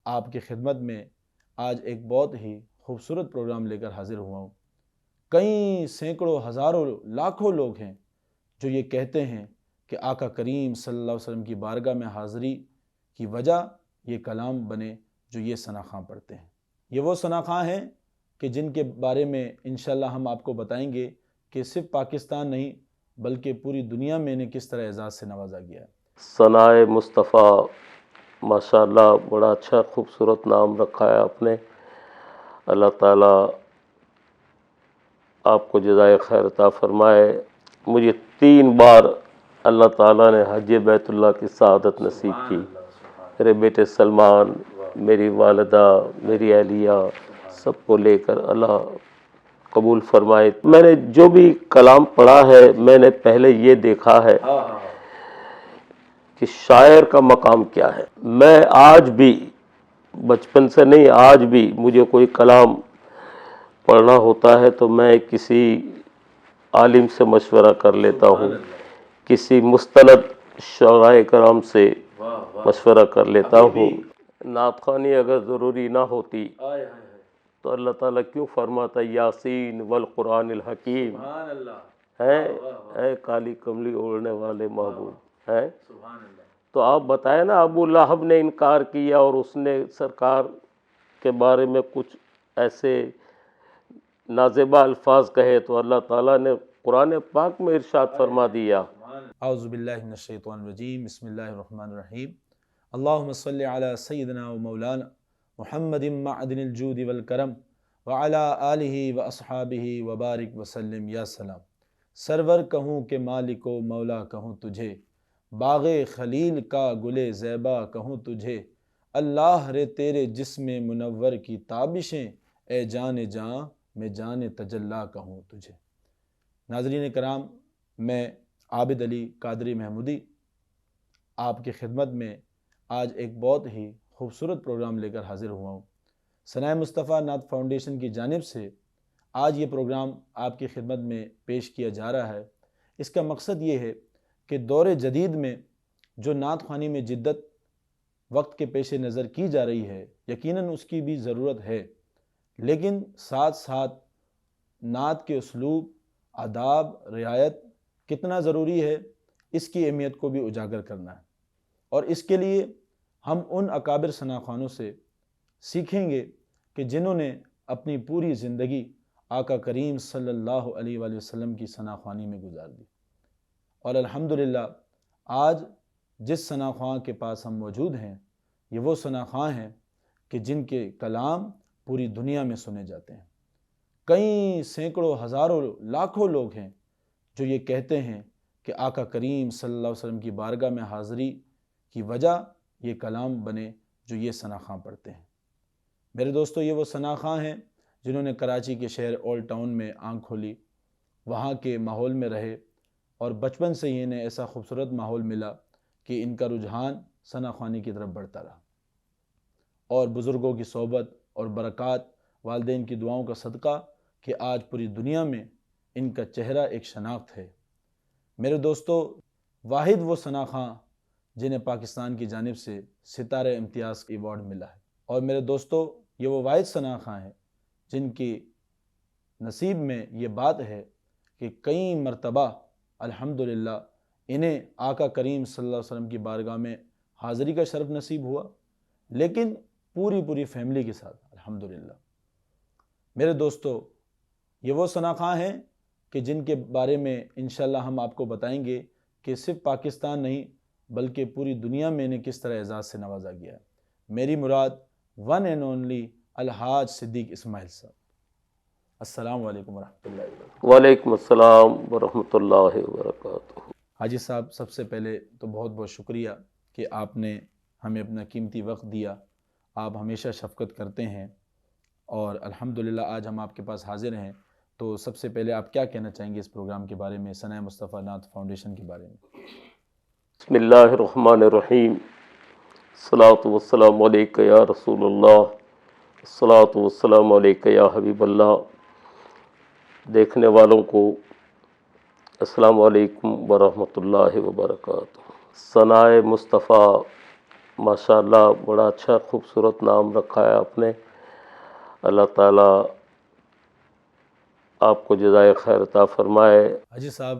آپ کی خدمت میں آج ایک بہت ہی خوبصورت پروگرام لے کر حاضر ہوا ہوں۔ کئی سینکڑوں ہزاروں لاکھوں لوگ ہیں جو یہ کہتے ہیں کہ آقا کریم صلی اللہ علیہ وسلم کی بارگاہ میں حاضری کی وجہ یہ کلام بنے جو یہ ثنا خواں پڑھتے ہیں۔ یہ وہ ثنا خواں ہیں کہ جن کے بارے میں انشاءاللہ ہم آپ کو بتائیں گے کہ صرف پاکستان نہیں بلکہ پوری دنیا میں انہیں کس طرح اعزاز سے نوازا گیا ہے۔ ثنائے مصطفیٰ، ماشاءاللہ بڑا اچھا خوبصورت نام رکھا ہے آپ نے۔ اللہ تعالیٰ آپ کو جزائے خیر عطا فرمائے۔ مجھے 3 بار اللہ تعالیٰ نے حج بیت اللہ کی سعادت نصیب کی۔ میرے بیٹے سلمان، میری والدہ، میری اہلیہ، سب کو لے کر اللہ قبول فرمائے۔ میں نے جو بھی کلام پڑھا ہے میں نے پہلے یہ دیکھا ہے کہ شاعر کا مقام کیا ہے۔ میں آج بھی، بچپن سے نہیں آج بھی، مجھے کوئی کلام پڑھنا ہوتا ہے تو میں کسی عالم سے مشورہ کر لیتا ہوں، کسی مستند شعراء کرام سے مشورہ کر لیتا ہوں۔ نعت خوانی اگر ضروری نہ ہوتی تو اللہ تعالیٰ کیوں فرماتا یاسین والقرآن الحکیم، اے کالی کملی اوڑھنے والے محبوب ہے۔ تو آپ بتائیں نا، ابو لہب نے انکار کیا اور اس نے سرکار کے بارے میں کچھ ایسے نازیبا الفاظ کہے تو اللہ تعالیٰ نے قرآن پاک میں ارشاد فرما دیا۔ اعوذ باللہ من الشیطان الرجیم، بسم اللہ الرحمن الرحیم، اللہم صلی علی سیدنا و مولانا محمد معدن الجود والکرم وعلی آلہ و اصحابہ وبارک وسلم یا سلام۔ سرور کہوں کہ مالک و مولا کہوں تجھے، باغ خلیل کا گل زیبا کہوں تجھے، اللہ رے تیرے جسم منور کی تابشیں، اے جان جاں میں جان تجلی کہوں تجھے۔ ناظرین کرام، میں عابد علی قادری محمودی آپ کی خدمت میں آج ایک بہت ہی خوبصورت پروگرام لے کر حاضر ہوا ہوں۔ ثنائے مصطفیٰ نعت فاؤنڈیشن کی جانب سے آج یہ پروگرام آپ کی خدمت میں پیش کیا جا رہا ہے۔ اس کا مقصد یہ ہے کہ دور جدید میں جو نعت خوانی میں جدت وقت کے پیش نظر کی جا رہی ہے، یقیناً اس کی بھی ضرورت ہے، لیکن ساتھ ساتھ نعت کے اسلوب، آداب، رعایت کتنا ضروری ہے، اس کی اہمیت کو بھی اجاگر کرنا ہے۔ اور اس کے لیے ہم ان اکابر ثنا خوانوں سے سیکھیں گے کہ جنہوں نے اپنی پوری زندگی آقا کریم صلی اللہ علیہ وآلہ وسلم کی ثنا خوانی میں گزار دی۔ اور الحمدللہ آج جس ثنا خواں کے پاس ہم موجود ہیں، یہ وہ ثنا خواں ہیں کہ جن کے کلام پوری دنیا میں سنے جاتے ہیں۔ کئی سینکڑوں ہزاروں لاکھوں لوگ ہیں جو یہ کہتے ہیں کہ آقا کریم صلی اللہ علیہ وسلم کی بارگاہ میں حاضری کی وجہ یہ کلام بنے جو یہ ثنا خواں پڑھتے ہیں۔ میرے دوستو، یہ وہ ثنا خواں ہیں جنہوں نے کراچی کے شہر اولڈ ٹاؤن میں آنکھ کھولی، وہاں کے ماحول میں رہے، اور بچپن سے ہی انہیں ایسا خوبصورت ماحول ملا کہ ان کا رجحان ثنا خوانی کی طرف بڑھتا رہا، اور بزرگوں کی صحبت اور برکات، والدین کی دعاؤں کا صدقہ کہ آج پوری دنیا میں ان کا چہرہ ایک شناخت ہے۔ میرے دوستو، واحد وہ ثنا خواں جنہیں پاکستان کی جانب سے ستارہ امتیاز کا ایوارڈ ملا ہے، اور میرے دوستو یہ وہ واحد ثنا خواں ہیں جن کی نصیب میں یہ بات ہے کہ کئی مرتبہ الحمدللہ انہیں آقا کریم صلی اللہ علیہ وسلم کی بارگاہ میں حاضری کا شرف نصیب ہوا، لیکن پوری فیملی کے ساتھ الحمدللہ۔ میرے دوستو، یہ وہ ثنا خواں ہیں کہ جن کے بارے میں انشاءاللہ ہم آپ کو بتائیں گے کہ صرف پاکستان نہیں بلکہ پوری دنیا میں انہیں کس طرح اعزاز سے نوازا گیا ہے۔ میری مراد ون اینڈ اونلی الحاج صدیق اسماعیل صاحب۔ السلام علیکم ورحمۃ اللہ وبرکاتہ۔ وعلیکم السلام ورحمۃ اللہ وبرکاتہ۔ حاجی صاحب، سب سے پہلے تو بہت بہت شکریہ کہ آپ نے ہمیں اپنا قیمتی وقت دیا۔ آپ ہمیشہ شفقت کرتے ہیں، اور الحمدللہ آج ہم آپ کے پاس حاضر ہیں، تو سب سے پہلے آپ کیا کہنا چاہیں گے اس پروگرام کے بارے میں، ثنائے مصطفیٰ نعت فاؤنڈیشن کے بارے میں؟ بسم اللہ الرحمن الرحیم، الصلاۃ والسلام علیک یا رسول اللہ، الصلاۃ والسلام علیک یا حبیب اللہ۔ دیکھنے والوں کو السلام علیکم ورحمۃ اللہ وبرکاتہ۔ ثنائے مصطفیٰ، ماشاءاللہ بڑا اچھا خوبصورت نام رکھا ہے آپ نے. اللہ تعالیٰ آپ کو جزائے خیر عطا فرمائے. حاجی صاحب،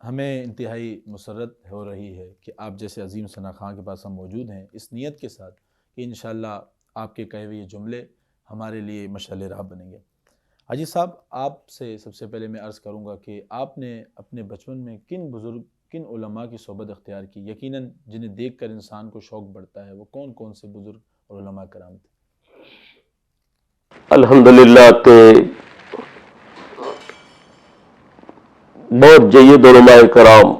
ہمیں انتہائی مسرت ہو رہی ہے کہ آپ جیسے عظیم ثنا خاں کے پاس ہم موجود ہیں، اس نیت کے ساتھ کہ انشاءاللہ آپ کے کہے ہوئے یہ جملے ہمارے لیے مشعل راہ بنیں گے. حاجی صاحب، آپ سے سب سے پہلے میں عرض کروں گا کہ آپ نے اپنے بچپن میں کن علماء کی صحبت اختیار کی؟ یقیناً جنہیں دیکھ کر انسان کو شوق بڑھتا ہے، وہ کون کون سے بزرگ اور علماء کرام تھے؟ الحمدللہ کہ بہت جید علماء کرام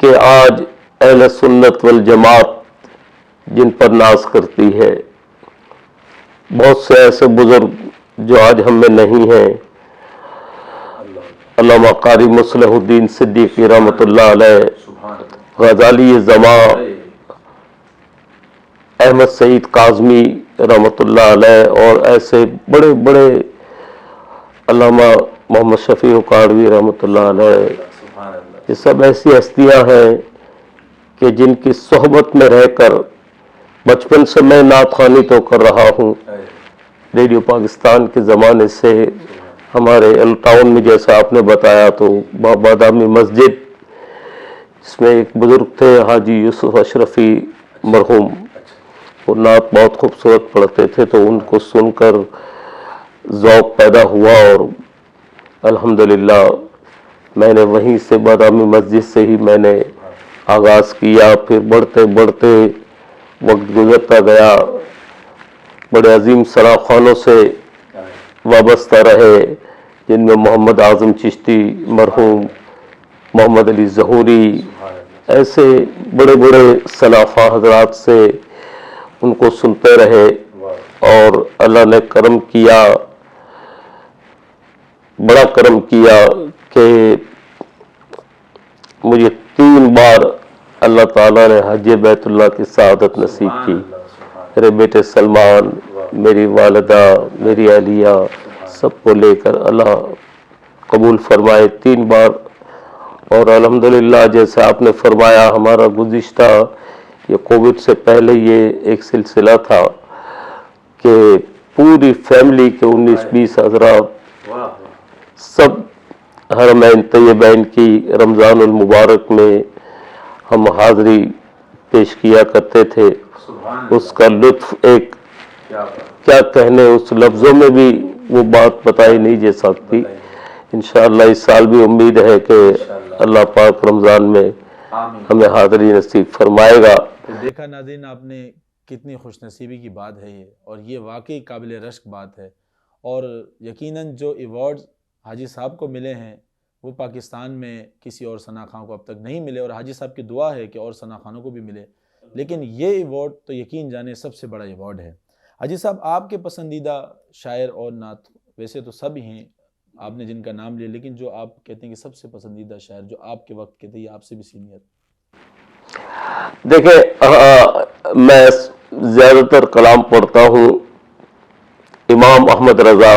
کہ آج اہل سنت والجماعت جن پر ناز کرتی ہے، بہت سے ایسے بزرگ جو آج ہم میں نہیں ہیں. علامہ قاری مصلح الدین صدیقی رحمۃ اللہ علیہ، غزالی زمان احمد سعید کاظمی رحمۃ اللہ علیہ، اور ایسے بڑے بڑے علامہ محمد شفیع کاروی رحمۃ اللہ علیہ. یہ سب ایسی ہستیاں ہیں کہ جن کی صحبت میں رہ کر بچپن سے میں نعت خوانی تو کر رہا ہوں. ریڈیو پاکستان کے زمانے سے ہمارے ٹاؤن میں جیسا آپ نے بتایا تو بادامی مسجد، اس میں ایک بزرگ تھے حاجی یوسف اشرفی مرحوم، وہ نعت بہت خوبصورت پڑھتے تھے، تو ان کو سن کر ذوق پیدا ہوا اور الحمدللہ میں نے وہیں سے بادامی مسجد سے ہی میں نے آغاز کیا. پھر بڑھتے بڑھتے وقت گزرتا گیا، بڑے عظیم ثنا خوانوں سے وابستہ رہے، جن میں محمد اعظم چشتی مرحوم، محمد علی ظہوری، ایسے بڑے بڑے ثنا خواں حضرات سے ان کو سنتے رہے. اور اللہ نے کرم کیا، بڑا کرم کیا کہ مجھے 3 بار اللہ تعالیٰ نے حج بیت اللہ کی سعادت نصیب کی. میرے بیٹے سلمان، میری والدہ، میری اہلیہ، سب کو لے کر اللہ قبول فرمائے 3 بار. اور الحمدللہ جیسے آپ نے فرمایا، ہمارا گزشتہ یہ کووڈ سے پہلے یہ ایک سلسلہ تھا کہ پوری فیملی کے 19-20 حضرات سب حرمین طیبین کی رمضان المبارک میں ہم حاضری پیش کیا کرتے تھے. اس کا لطف ایک کیا کہنے، اس لفظوں میں بھی وہ بات بتائی نہیں جا سکتی. انشاءاللہ اس سال بھی امید ہے کہ اللہ پاک رمضان میں ہمیں حاضری نصیب فرمائے گا. دیکھا ناظرین آپ نے کتنی خوش نصیبی کی بات ہے یہ، اور یہ واقعی قابل رشک بات ہے. اور یقیناً جو ایوارڈز حاجی صاحب کو ملے ہیں وہ پاکستان میں کسی اور ثنا خاں کو اب تک نہیں ملے، اور حاجی صاحب کی دعا ہے کہ اور ثنا خانوں کو بھی ملے. لیکن یہ ایوارڈ تو یقین جانے سب سے بڑا ایوارڈ ہے. حاجی صاحب، آپ کے پسندیدہ شاعر اور نعت ویسے تو سب ہی ہیں، آپ نے جن کا نام لیا، لیکن جو آپ کہتے ہیں کہ سب سے پسندیدہ شاعر جو آپ کے وقت کے تھے یا آپ سے بھی سینئر؟ دیکھیں، میں زیادہ تر کلام پڑھتا ہوں امام احمد رضا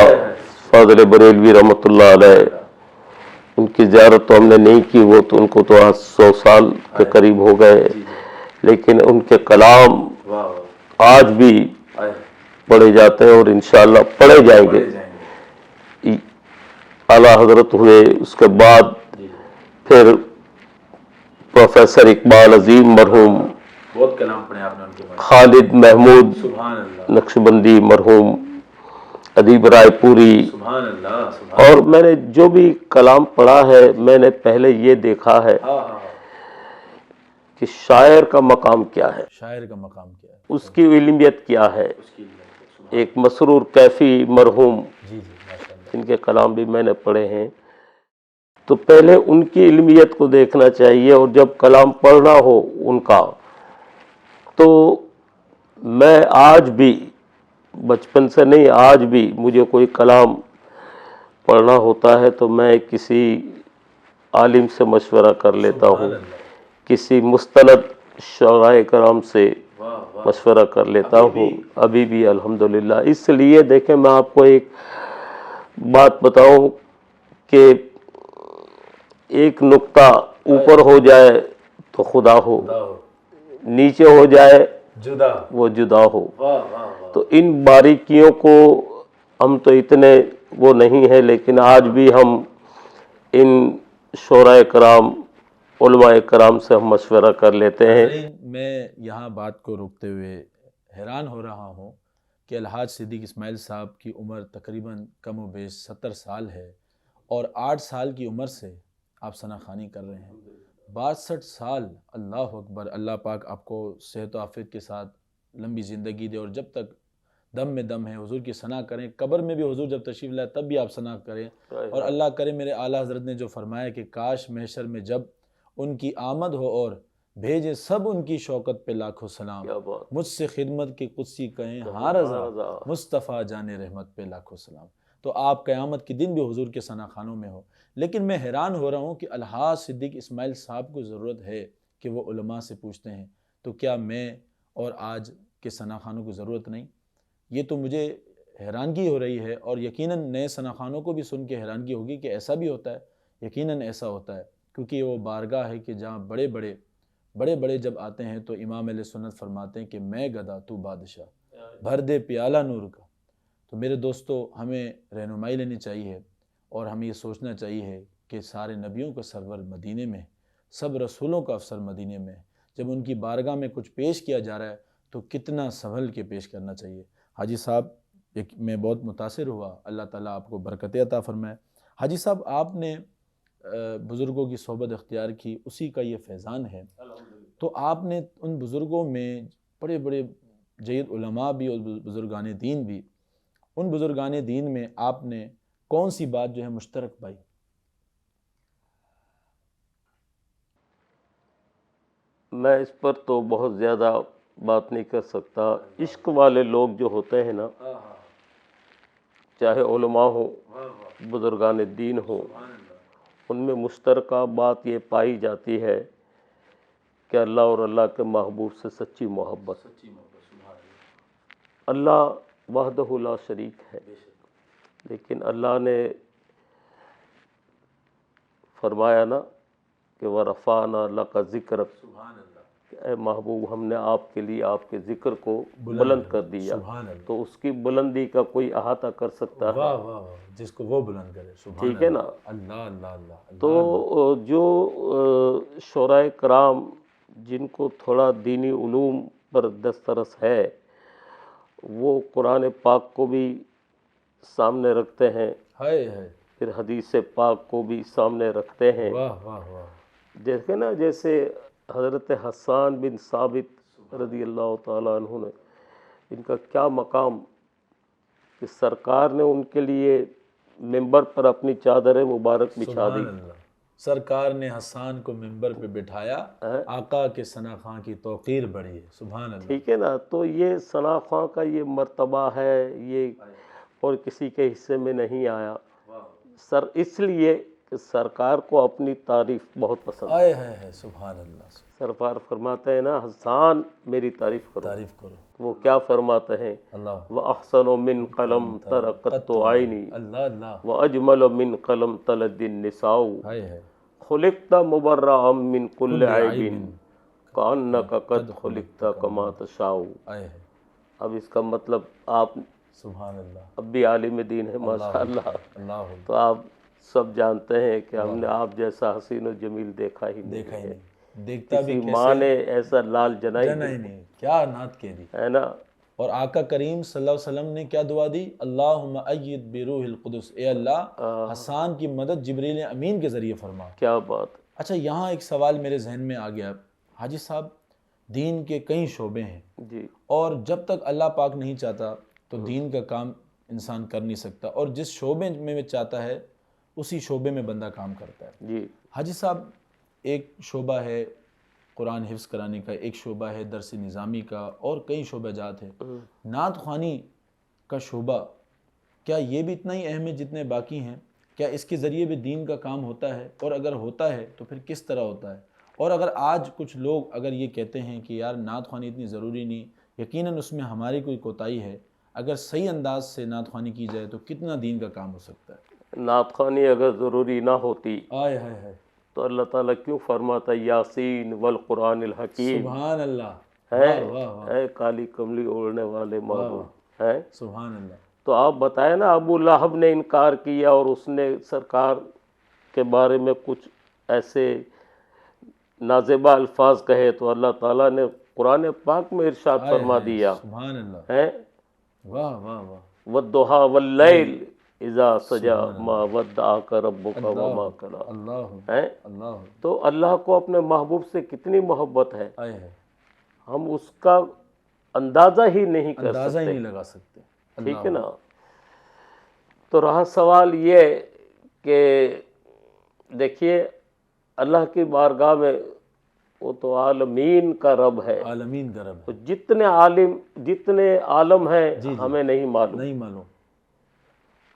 فاضل بریلوی رحمۃ اللہ علیہ. ان کی زیارت تو ہم نے نہیں کی، وہ تو ان کو تو آج 100 سال کے قریب ہو گئے، لیکن ان کے کلام آج بھی پڑھے جاتے ہیں اور انشاءاللہ پڑھے جائیں گے. اعلیٰ حضرت ہوئے، اس کے بعد پھر پروفیسر اقبال عظیم مرحوم، بہت کلام پڑھے آپ نے ان کے بارے میں. خالد محمود سبحان اللہ، نقشبندی مرحوم، ادیب رائے پوری. سبحان اللہ، سبحان اور میں نے جو بھی کلام پڑھا ہے، میں نے پہلے یہ دیکھا ہے کہ شاعر کا مقام کیا ہے، شاعر کا مقام کیا ہے، اس کی علمیت کیا ہے. ایک مسرور کیفی مرحوم، جی ماشاءاللہ. جن کے کلام بھی میں نے پڑھے ہیں، تو پہلے ان کی علمیت کو دیکھنا چاہیے. اور جب کلام پڑھنا ہو ان کا، تو میں آج بھی، بچپن سے نہیں، آج بھی مجھے کوئی کلام پڑھنا ہوتا ہے تو میں کسی عالم سے مشورہ کر لیتا ہوں، کسی مستند شعراء کرام سے مشورہ کر لیتا ہوں ابھی بھی الحمدللہ. اس لیے دیکھیں، میں آپ کو ایک بات بتاؤں کہ ایک نقطہ اوپر ہو جائے تو خدا ہو. نیچے ہو جائے جدا. وہ جدا ہو. واہ واہ واہ. تو ان باریکیوں کو ہم تو اتنے وہ نہیں ہیں، لیکن آج بھی ہم ان شورائے کرام علماء کرام سے ہم مشورہ کر لیتے ہیں. ناظرین، میں یہاں بات کو روکتے ہوئے حیران ہو رہا ہوں کہ الحاج صدیق اسماعیل صاحب کی عمر تقریباً کم و بیش 70 سال ہے، اور 8 سال کی عمر سے آپ ثنا خوانی کر رہے ہیں. 62 سال. اللہ اکبر. اللہ پاک آپ کو صحت و عافیت کے ساتھ لمبی زندگی دے، اور جب تک دم میں دم ہے حضور کی ثنا کریں. قبر میں بھی حضور جب تشریف لائے تب بھی آپ ثنا کریں. اور اللہ کرے میرے اعلیٰ حضرت نے جو فرمایا کہ کاش محشر میں جب ان کی آمد ہو اور بھیجے سب ان کی شوکت پہ لاکھوں سلام، مجھ سے خدمت کے قدسی کہیں ہاں رضا، مصطفیٰ جان رحمت پہ لاکھوں سلام. تو آپ قیامت کے دن بھی حضور کے ثنا خوانوں میں ہو. لیکن میں حیران ہو رہا ہوں کہ الحاج صدیق اسماعیل صاحب کو ضرورت ہے کہ وہ علماء سے پوچھتے ہیں، تو کیا میں اور آج کے ثنا خوانوں کو ضرورت نہیں؟ یہ تو مجھے حیرانگی ہو رہی ہے، اور یقیناً نئے ثنا خوانوں کو بھی سن کے حیرانگی ہوگی کہ ایسا بھی ہوتا ہے. یقیناً ایسا ہوتا ہے، کیونکہ وہ بارگاہ ہے کہ جہاں بڑے بڑے جب آتے ہیں تو امام علیہ سنت فرماتے ہیں کہ میں گدا تو بادشاہ، بھر دے پیالہ نور کا. تو میرے دوستو، ہمیں رہنمائی لینی چاہیے، اور ہمیں یہ سوچنا چاہیے کہ سارے نبیوں کا سرور مدینے میں، سب رسولوں کا افسر مدینے میں. جب ان کی بارگاہ میں کچھ پیش کیا جا رہا ہے تو کتنا سنبھل کے پیش کرنا چاہیے. حاجی صاحب، میں بہت متاثر ہوا. اللہ تعالیٰ آپ کو برکت عطا فرمائے. حاجی صاحب، آپ نے بزرگوں کی صحبت اختیار کی، اسی کا یہ فیضان ہے. تو آپ نے ان بزرگوں میں بڑے بڑے جید علماء بھی اور بزرگان دین بھی، ان بزرگان دین میں آپ نے کون سی بات جو ہے مشترک پائی؟ میں اس پر تو بہت زیادہ بات نہیں کر سکتا. عشق والے لوگ جو ہوتے ہیں نا، چاہے علماء ہوں، بزرگان دین ہوں، ان میں مشترکہ بات یہ پائی جاتی ہے کہ اللہ اور اللہ کے محبوب سے سچی محبت. اللہ وحدہ لا شریک ہے، لیکن اللہ نے فرمایا نا کہ وَرَفَعْنَا لَكَ ذِكْرَكَ، کہ اے محبوب ہم نے آپ کے لیے آپ کے ذکر کو بلند کر دیا. تو اس کی بلندی کا کوئی احاطہ کر سکتا ہے؟ واہ واہ، جس کو وہ بلند کرے. ٹھیک ہے نا. اللہ اللہ اللہ. تو جو شورائے کرام جن کو تھوڑا دینی علوم پر دسترس ہے، وہ قرآن پاک کو بھی سامنے رکھتے ہیں، پھر حدیث پاک کو بھی سامنے رکھتے ہیں. واہ واہ واہ. دیکھیں نا، جیسے حضرت حسان بن ثابت رضی اللہ تعالیٰ عنہ نے، ان کا کیا مقام کہ سرکار نے ان کے لیے ممبر پر اپنی چادر مبارک بچھا دی. سرکار نے حسان کو ممبر پہ بٹھایا، آقا کے ثنا خواں کی توقیر بڑھی ہے. سبحان اللہ. ٹھیک ہے نا. تو یہ ثنا خواں کا یہ مرتبہ ہے، یہ اور کسی کے حصے میں نہیں آیا. اس لیے کہ سرکار کو اپنی تعریف بہت پسند ہے. سبحان اللہ. سرکار فرماتے ہیں نا، حسان میری تعریف کرو. وہ کیا فرماتے ہیں؟ وَأَحْسَنُ مِنْ قَلَمْ تَرَقَتُ عَيْنِي وَأَجْمَلُ مِنْ قَلَمْ تَلَدِّ النِّسَاءُ خُلِقْتَ مُبَرَّأً مِنْ كُلِّ عَيْبٍ كَأَنَّكَ قَدْ خُلِقْتَ كَمَا تَشَاءُ. اب اس کا مطلب آپ سبحان اللہ اب بھی عالم دین ہے ماشاء اللہ. تو آپ سب جانتے ہیں کہ ہم نے آپ جیسا حسین و جمیل دیکھا ہی نہیں. دیکھتا بھی کسی ماں نے ایسا لال جنا ہی نہیں. کیا نعت کہہ دی ہے نا. اور آقا کریم صلی اللہ علیہ وسلم نے کیا دعا دی؟ اللہم اید بروح القدس. اے اللہ، حسان کی مدد جبریل امین کے ذریعے فرما. کیا بات. اچھا، یہاں ایک سوال میرے ذہن میں آ گیا. حاجی صاحب، دین کے کئی شعبے ہیں جی، اور جب تک اللہ پاک نہیں چاہتا تو دین کا کام انسان کر نہیں سکتا، اور جس شعبے میں چاہتا ہے اسی شعبے میں بندہ کام کرتا ہے. جی حاجی صاحب، ایک شعبہ ہے قرآن حفظ کرانے کا، ایک شعبہ ہے درس نظامی کا، اور کئی شعبہ جات ہیں. نعت خوانی کا شعبہ، کیا یہ بھی اتنا ہی اہم ہے جتنے باقی ہیں؟ کیا اس کے ذریعے بھی دین کا کام ہوتا ہے؟ اور اگر ہوتا ہے تو پھر کس طرح ہوتا ہے؟ اور اگر آج کچھ لوگ اگر یہ کہتے ہیں کہ یار نعت خوانی اتنی ضروری نہیں، یقیناً اس میں ہماری کوئی کوتاہی ہے، اگر صحیح انداز سے نعت خوانی کی جائے تو کتنا دین کا کام ہو سکتا ہے؟ نعت خوانی اگر ضروری نہ ہوتی تو اللہ تعالیٰ کیوں فرماتا ہے یاسین والقرآن الحکیم؟ سبحان اللہ، ہے واہ واہ واہ، اے کالی کملی اوڑھنے والے محبوب ہے. سبحان اللہ. تو آپ بتائیں نا، ابو لہب نے انکار کیا اور اس نے سرکار کے بارے میں کچھ ایسے نازیبا الفاظ کہے تو اللہ تعالیٰ نے قرآن پاک میں ارشاد فرما دیا سبحان اللہ، ہے واہ واہ واہ، والضحیٰ واللیل اذا سجا ما ودعک ربک وما قلی. اللہ ہے اللہ، تو اللہ کو اپنے محبوب سے کتنی محبت ہے، آئے ہے، ہم اس کا اندازہ ہی نہیں کر اندازہ ہی سکتے. نہیں لگا سکتے. ٹھیک ہے نا. تو رہا سوال یہ کہ دیکھیے اللہ کی بارگاہ میں وہ تو عالمین کا رب ہے، عالمین کا رب تو ہے، جتنے عالم ہیں ہمیں نہیں معلوم، نہیں معلوم.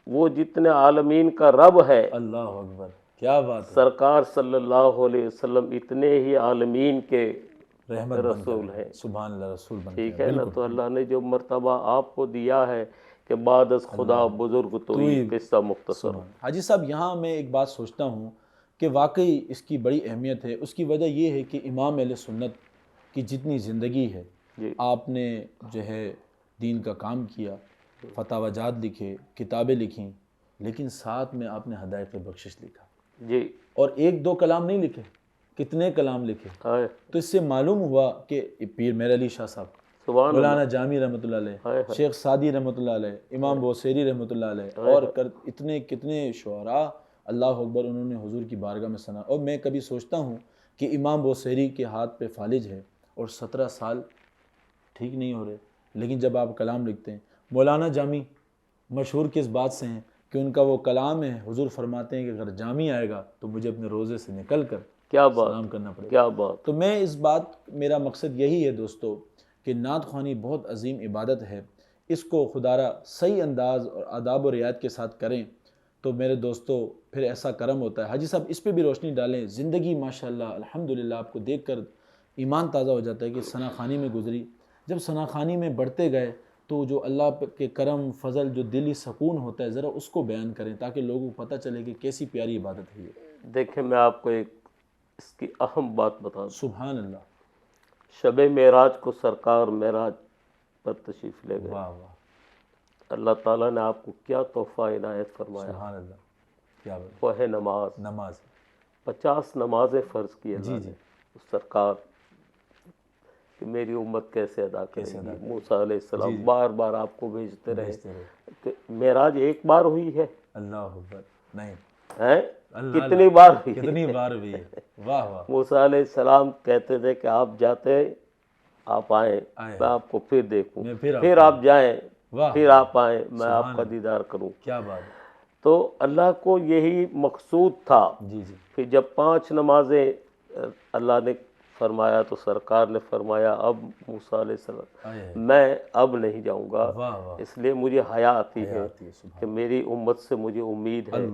وہ جتنے عالمین کا رب ہے اللہ اکبر، کیا بات ہے، سرکار صلی اللہ علیہ وسلم اتنے ہی عالمین کے رحمت رسول ہیں. سبحان اللہ، رسول بن ٹھیک ہے نا. تو اللہ نے جو مرتبہ آپ کو دیا ہے کہ بعد از خدا بزرگ تو ہی قصہ مختصر. حاجی صاحب یہاں میں ایک بات سوچتا ہوں کہ واقعی اس کی بڑی اہمیت ہے. اس کی وجہ یہ ہے کہ امام اہل سنت کی جتنی زندگی ہے، آپ نے جو ہے دین کا کام کیا، فتاوی جات لکھے، کتابیں لکھیں، لیکن ساتھ میں آپ نے حدائق بخشش لکھا. جی. اور ایک دو کلام نہیں لکھے، کتنے کلام لکھے. تو اس سے معلوم ہوا کہ پیر میر علی شاہ صاحب، مولانا جامی رحمۃ اللہ علیہ، شیخ سعدی رحمۃ اللہ علیہ، امام بوصیری رحمۃ اللہ علیہ، اور اتنے کتنے شعراء، اللہ اکبر، انہوں نے حضور کی بارگاہ میں ثنا. اور میں کبھی سوچتا ہوں کہ امام بوصیری کے ہاتھ پہ فالج ہے اور 17 سال ٹھیک نہیں ہو رہے، لیکن جب آپ کلام لکھتے ہیں. مولانا جامی مشہور کس بات سے ہیں کہ ان کا وہ کلام ہے، حضور فرماتے ہیں کہ اگر جامی آئے گا تو مجھے اپنے روزے سے نکل کر سلام کرنا پڑے گا. کیا بات. تو میں اس بات، میرا مقصد یہی ہے دوستو کہ نعت خوانی بہت عظیم عبادت ہے. اس کو خدارہ صحیح انداز اور آداب و رعایت کے ساتھ کریں تو میرے دوستو پھر ایسا کرم ہوتا ہے. حاجی صاحب اس پہ بھی روشنی ڈالیں. زندگی ماشاءاللہ الحمدللہ آپ کو دیکھ کر ایمان تازہ ہو جاتا ہے کہ ثنا خوانی میں گزری. جب ثنا خوانی میں بڑھتے گئے تو جو اللہ کے کرم فضل، جو دلی سکون ہوتا ہے، ذرا اس کو بیان کریں تاکہ لوگوں کو پتہ چلے کہ کیسی پیاری عبادت ہے یہ. دیکھیں میں آپ کو ایک اس کی اہم بات بتا دوں. سبحان اللہ. شب معراج کو سرکار معراج پر تشریف لے گئے. واہ واہ، اللہ تعالیٰ نے آپ کو کیا تحفہ عنایت فرمایا. سبحان اللہ، کیا بات. وہ ہے نماز. 50 نمازیں فرض کی اللہ نے. سرکار کہ میری امت کیسے ادا کرے گی. موسیٰ علیہ السلام بار بار آپ کو بھیجتے رہے. کہ معراج ایک بار ہوئی ہے؟ اللہ اکبر، نہیں ہے کتنی بار ہوئی؟ کتنی بار ہوئی ہے. واہ واہ. موسیٰ علیہ السلام کہتے تھے کہ آپ جاتے، آپ آئیں میں آپ کو پھر دیکھوں، پھر آپ جائیں، پھر آپ آئیں میں آپ کا دیدار کروں. کیا بات. تو اللہ کو یہی مقصود تھا کہ جب 5 نمازیں اللہ نے فرمایا تو سرکار نے فرمایا اب موسیٰ علیہ السلام میں اب نہیں جاؤں گا، اس لیے مجھے حیا آتی ہے کہ میری امت سے مجھے امید ہے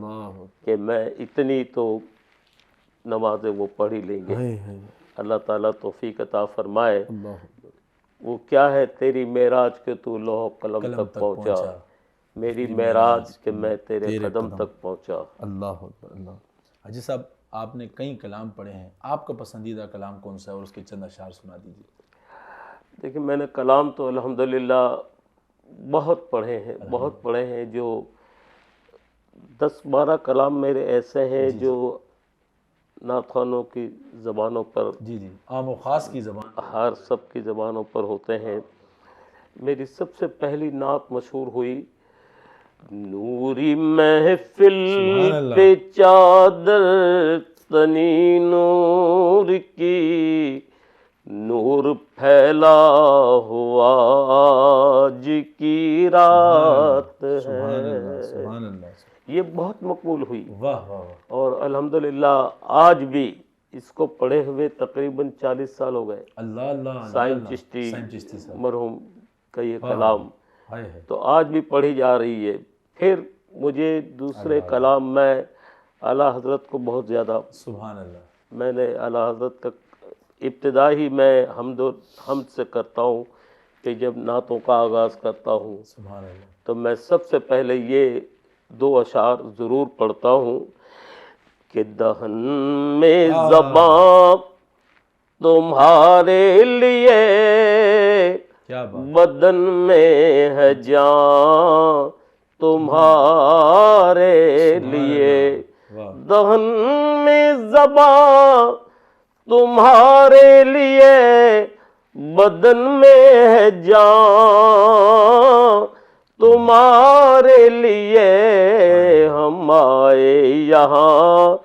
کہ میں اتنی تو نمازیں وہ پڑھ ہی لیں گے. اللہ تعالیٰ توفیق عطا فرمائے. وہ کیا ہے تیری معراج کہ تو لوح قلم تک پہنچا، میری معراج کہ میں تیرے قدم تک پہنچا. اللہ اکبر. اللہ. حاجی صاحب آپ نے کئی کلام پڑھے ہیں، آپ کا پسندیدہ کلام کون سا ہے اور اس کے چند اشعار سنا دیجیے. دیکھیں میں نے کلام تو الحمدللہ بہت پڑھے ہیں. جو 10-12 کلام میرے ایسے ہیں جو نعت خوانوں کی زبانوں پر، عام و خاص کی زبان، ہر سب کی زبانوں پر ہوتے ہیں. میری سب سے پہلی نعت مشہور ہوئی نوری محفل پہ چادر تنی نور کی، نور پھیلا ہوا آج کی رات ہے. سبحان اللہ. یہ بہت مقبول ہوئی. واہ واہ. اور الحمدللہ آج بھی اس کو پڑھے ہوئے تقریباً 40 سال ہو گئے. اللہ اللہ. سائن چشتی مرحوم کا یہ کلام تو آج بھی پڑھی جا رہی ہے. پھر مجھے دوسرے کلام میں اعلیٰ حضرت کو بہت زیادہ، سبحان اللہ، میں نے اعلیٰ حضرت کا ابتدا ہی میں حمد سے کرتا ہوں کہ جب نعتوں کا آغاز کرتا ہوں سبحان اللہ، تو میں سب سے پہلے یہ 2 اشعار ضرور پڑھتا ہوں کہ دہن میں زباں تمہارے لیے، کیا بات، بدن میں ہے جان تمہارے لیے، واہ، دہن میں زباں تمہارے لیے، بدن میں ہے جان تمہارے لیے، ہم آئے یہاں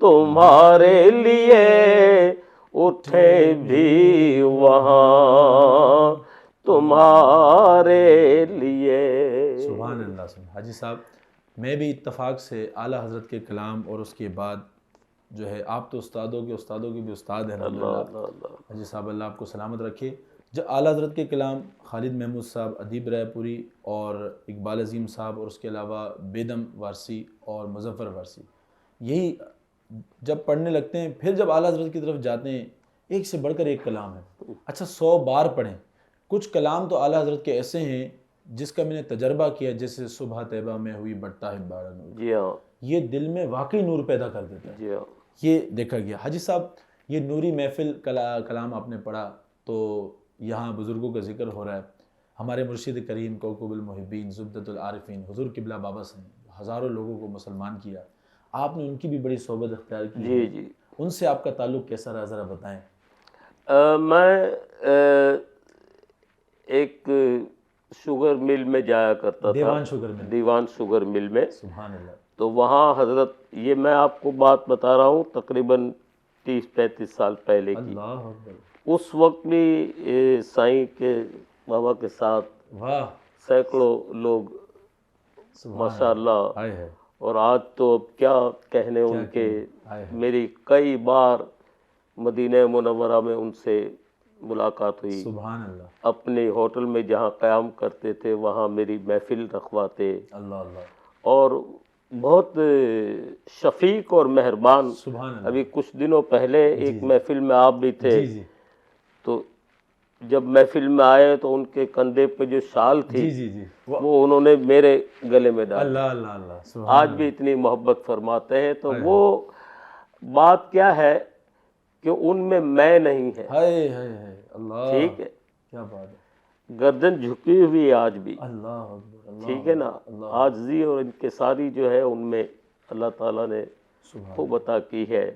تمہارے لیے، اٹھے بھی وہاں تمہارے لیے۔ سبحان اللہ۔ حاجی صاحب، میں بھی اتفاق سے اعلیٰ حضرت کے کلام اور اس کے بعد جو ہے، آپ تو استادوں کے بھی استاد ہیں اللہ الحمدللہ، اللہ اللہ۔ حاجی صاحب اللہ آپ کو سلامت رکھے۔ جب اعلیٰ حضرت کے کلام خالد محمود صاحب، ادیب رائے پوری اور اقبال عظیم صاحب، اور اس کے علاوہ بیدم وارسی اور مظفر وارسی، یہی جب پڑھنے لگتے ہیں، پھر جب اعلیٰ حضرت کی طرف جاتے ہیں، ایک سے بڑھ کر ایک کلام ہے۔ اچھا 100 بار پڑھیں، کچھ کلام تو اعلیٰ حضرت کے ایسے ہیں جس کا میں نے تجربہ کیا، جیسے صبح طیبہ میں ہوئی بڑھتا ہے بارہ نور، جی ہاں یہ دل میں واقعی نور پیدا کر دیتا ہے، جی ہاں۔ یہ دیکھا گیا۔ حاجی صاحب، یہ نوری محفل کلام آپ نے پڑھا تو یہاں بزرگوں کا ذکر ہو رہا ہے، ہمارے مرشد کریم کوکب المحبین زبدۃ العارفین حضور قبلہ بابا سے ہزاروں لوگوں کو مسلمان کیا، آپ نے ان کی بھی بڑی صحبت اختیار کی جی ہے، جی۔ ان سے آپ کا تعلق کیسا رہا، ذرا بتائیں۔ میں ایک شوگر مل میں جایا کرتا تھا، دیوان شوگر مل، دیوان شوگر مل میں، سبحان اللہ، تو وہاں حضرت، یہ میں آپ کو بات بتا رہا ہوں تقریباً 30-35 سال پہلے کی، اللہ اکبر، اس وقت بھی سائیں کے بابا کے ساتھ واہ، سینکڑوں لوگ سبحان ماشاء اللہ، ہائے ہے، اور آج تو اب کیا کہنے ان کے، ہائے ہے، میری کئی بار مدینہ منورہ میں ان سے ملاقات ہوئی، سبحان اللہ، اپنے ہوٹل میں جہاں قیام کرتے تھے وہاں میری محفل رکھواتے، اللہ اللہ، اور بہت شفیق اور مہربان۔ سبحان اللہ، ابھی کچھ دنوں پہلے ایک محفل میں آپ بھی تھے، جی جی تو جب محفل میں آئے تو ان کے کندھے پہ جو شال جی تھی جی جی، وہ انہوں نے میرے گلے میں ڈال، اللہ اللہ اللہ، سبحان آج بھی اتنی محبت فرماتے ہیں، تو وہ بات کیا ہے کہ ان میں نہیں ہے، ہائے ہائے ہائے، اللہ، ٹھیک ہے، کیا بات ہے، گردن جھکی ہوئی ہے آج بھی، اللہ اکبر، اللہ، ٹھیک ہے نا، عاجزی اور انکساری جو ہے ان میں اللہ تعالیٰ نے سبحان خوب عطا کی ہے۔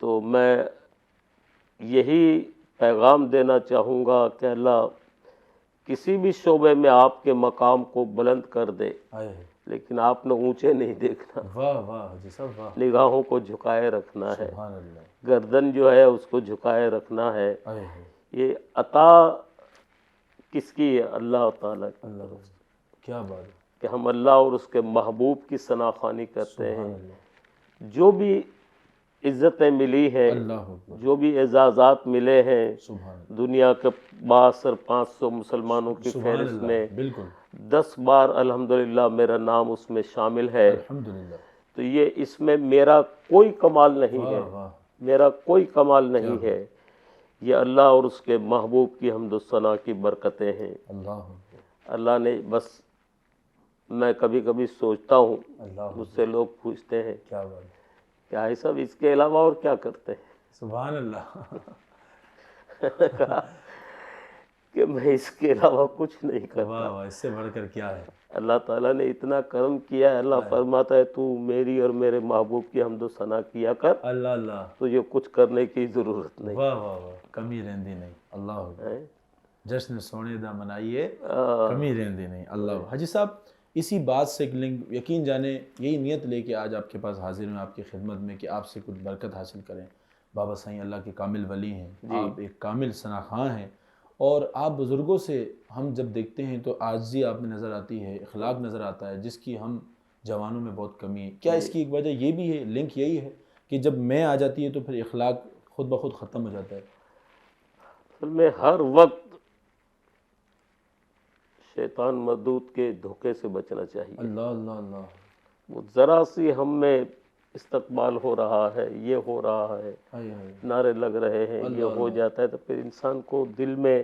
تو میں یہی پیغام دینا چاہوں گا کہ اللہ کسی بھی شعبے میں آپ کے مقام کو بلند کر دے، ہائے، لیکن آپ نے اونچے نہیں دیکھنا، واہ واہ حاجی صاحب، واہ، نگاہوں کو جھکائے رکھنا ہے، سبحان اللہ، گردن جو ہے اس کو جھکائے رکھنا ہے۔ ہائے ہائے، یہ عطا کس کی ہے؟ اللہ تعالیٰ کی، اللہ، کیا بات ہے، کہ ہم اللہ اور اس کے محبوب کی ثنا خوانی کرتے ہیں۔ سبحان اللہ، جو بھی عزتیں ملی ہیں، اللہ اکبر، جو بھی اعزازات ملے ہیں سبحان اللہ، دنیا کے 62 500 مسلمانوں کی سبحان فہرست اللہ، میں، بالکل، 10 بار الحمدللہ میرا نام اس میں شامل ہے، الحمدللہ، تو یہ اس میں میرا کوئی کمال نہیں ہے، واہ واہ، میرا کوئی کمال نہیں ہے، یہ اللہ اور اس کے محبوب کی حمد و ثنا کی برکتیں ہیں۔ اللہ اکبر، اللہ نے بس، میں کبھی کبھی سوچتا ہوں، اللہ مجھ سے لوگ پوچھتے ہیں کیا بات ہے، کہ بھائی صاحب اس کے علاوہ اور کیا کرتے ہیں؟ سبحان اللہ، کہا کہ میں اس کے علاوہ کچھ نہیں کرتا۔ واہ واہ، اس سے بڑھ کر کیا ہے، اللہ تعالیٰ نے اتنا کرم کیا ہے، اللہ فرماتا ہے تو میری اور میرے محبوب کی حمد و ثنا کیا کر، اللہ اللہ، تجھے کچھ کرنے کی ضرورت نہیں واہ واہ واہ، کمی رہندی نہیں، اللہ اکبر، ہے۔ جشن سونے دا منائیے، کمی رہندی نہیں، اللہ۔ حاجی صاحب، اسی بات سے ایک لنک، یقین جانے یہی نیت لے کے آج آپ کے پاس حاضر ہوں آپ کی خدمت میں کہ آپ سے کچھ برکت حاصل کریں۔ بابا سائیں اللہ کے کامل ولی ہیں، آپ ایک کامل ثناخواں ہیں، اور آپ بزرگوں سے ہم جب دیکھتے ہیں تو عاجزی آپ میں نظر آتی ہے، اخلاق نظر آتا ہے، جس کی ہم جوانوں میں بہت کمی ہے۔ کیا اس کی ایک وجہ یہ بھی ہے، لنک یہی ہے کہ جب میں آ جاتی ہے تو پھر اخلاق خود بخود ختم ہو جاتا ہے؟ اصل میں ہر وقت شیطان مردود کے دھوکے سے بچنا چاہیے۔ اللہ اللہ اللہ، وہ ذرا سی ہم میں استقبال ہو رہا ہے، یہ ہو رہا ہے، ہائے ہائے، نعرے لگ رہے ہیں، یہ ہو جاتا ہے، تو پھر انسان کو دل میں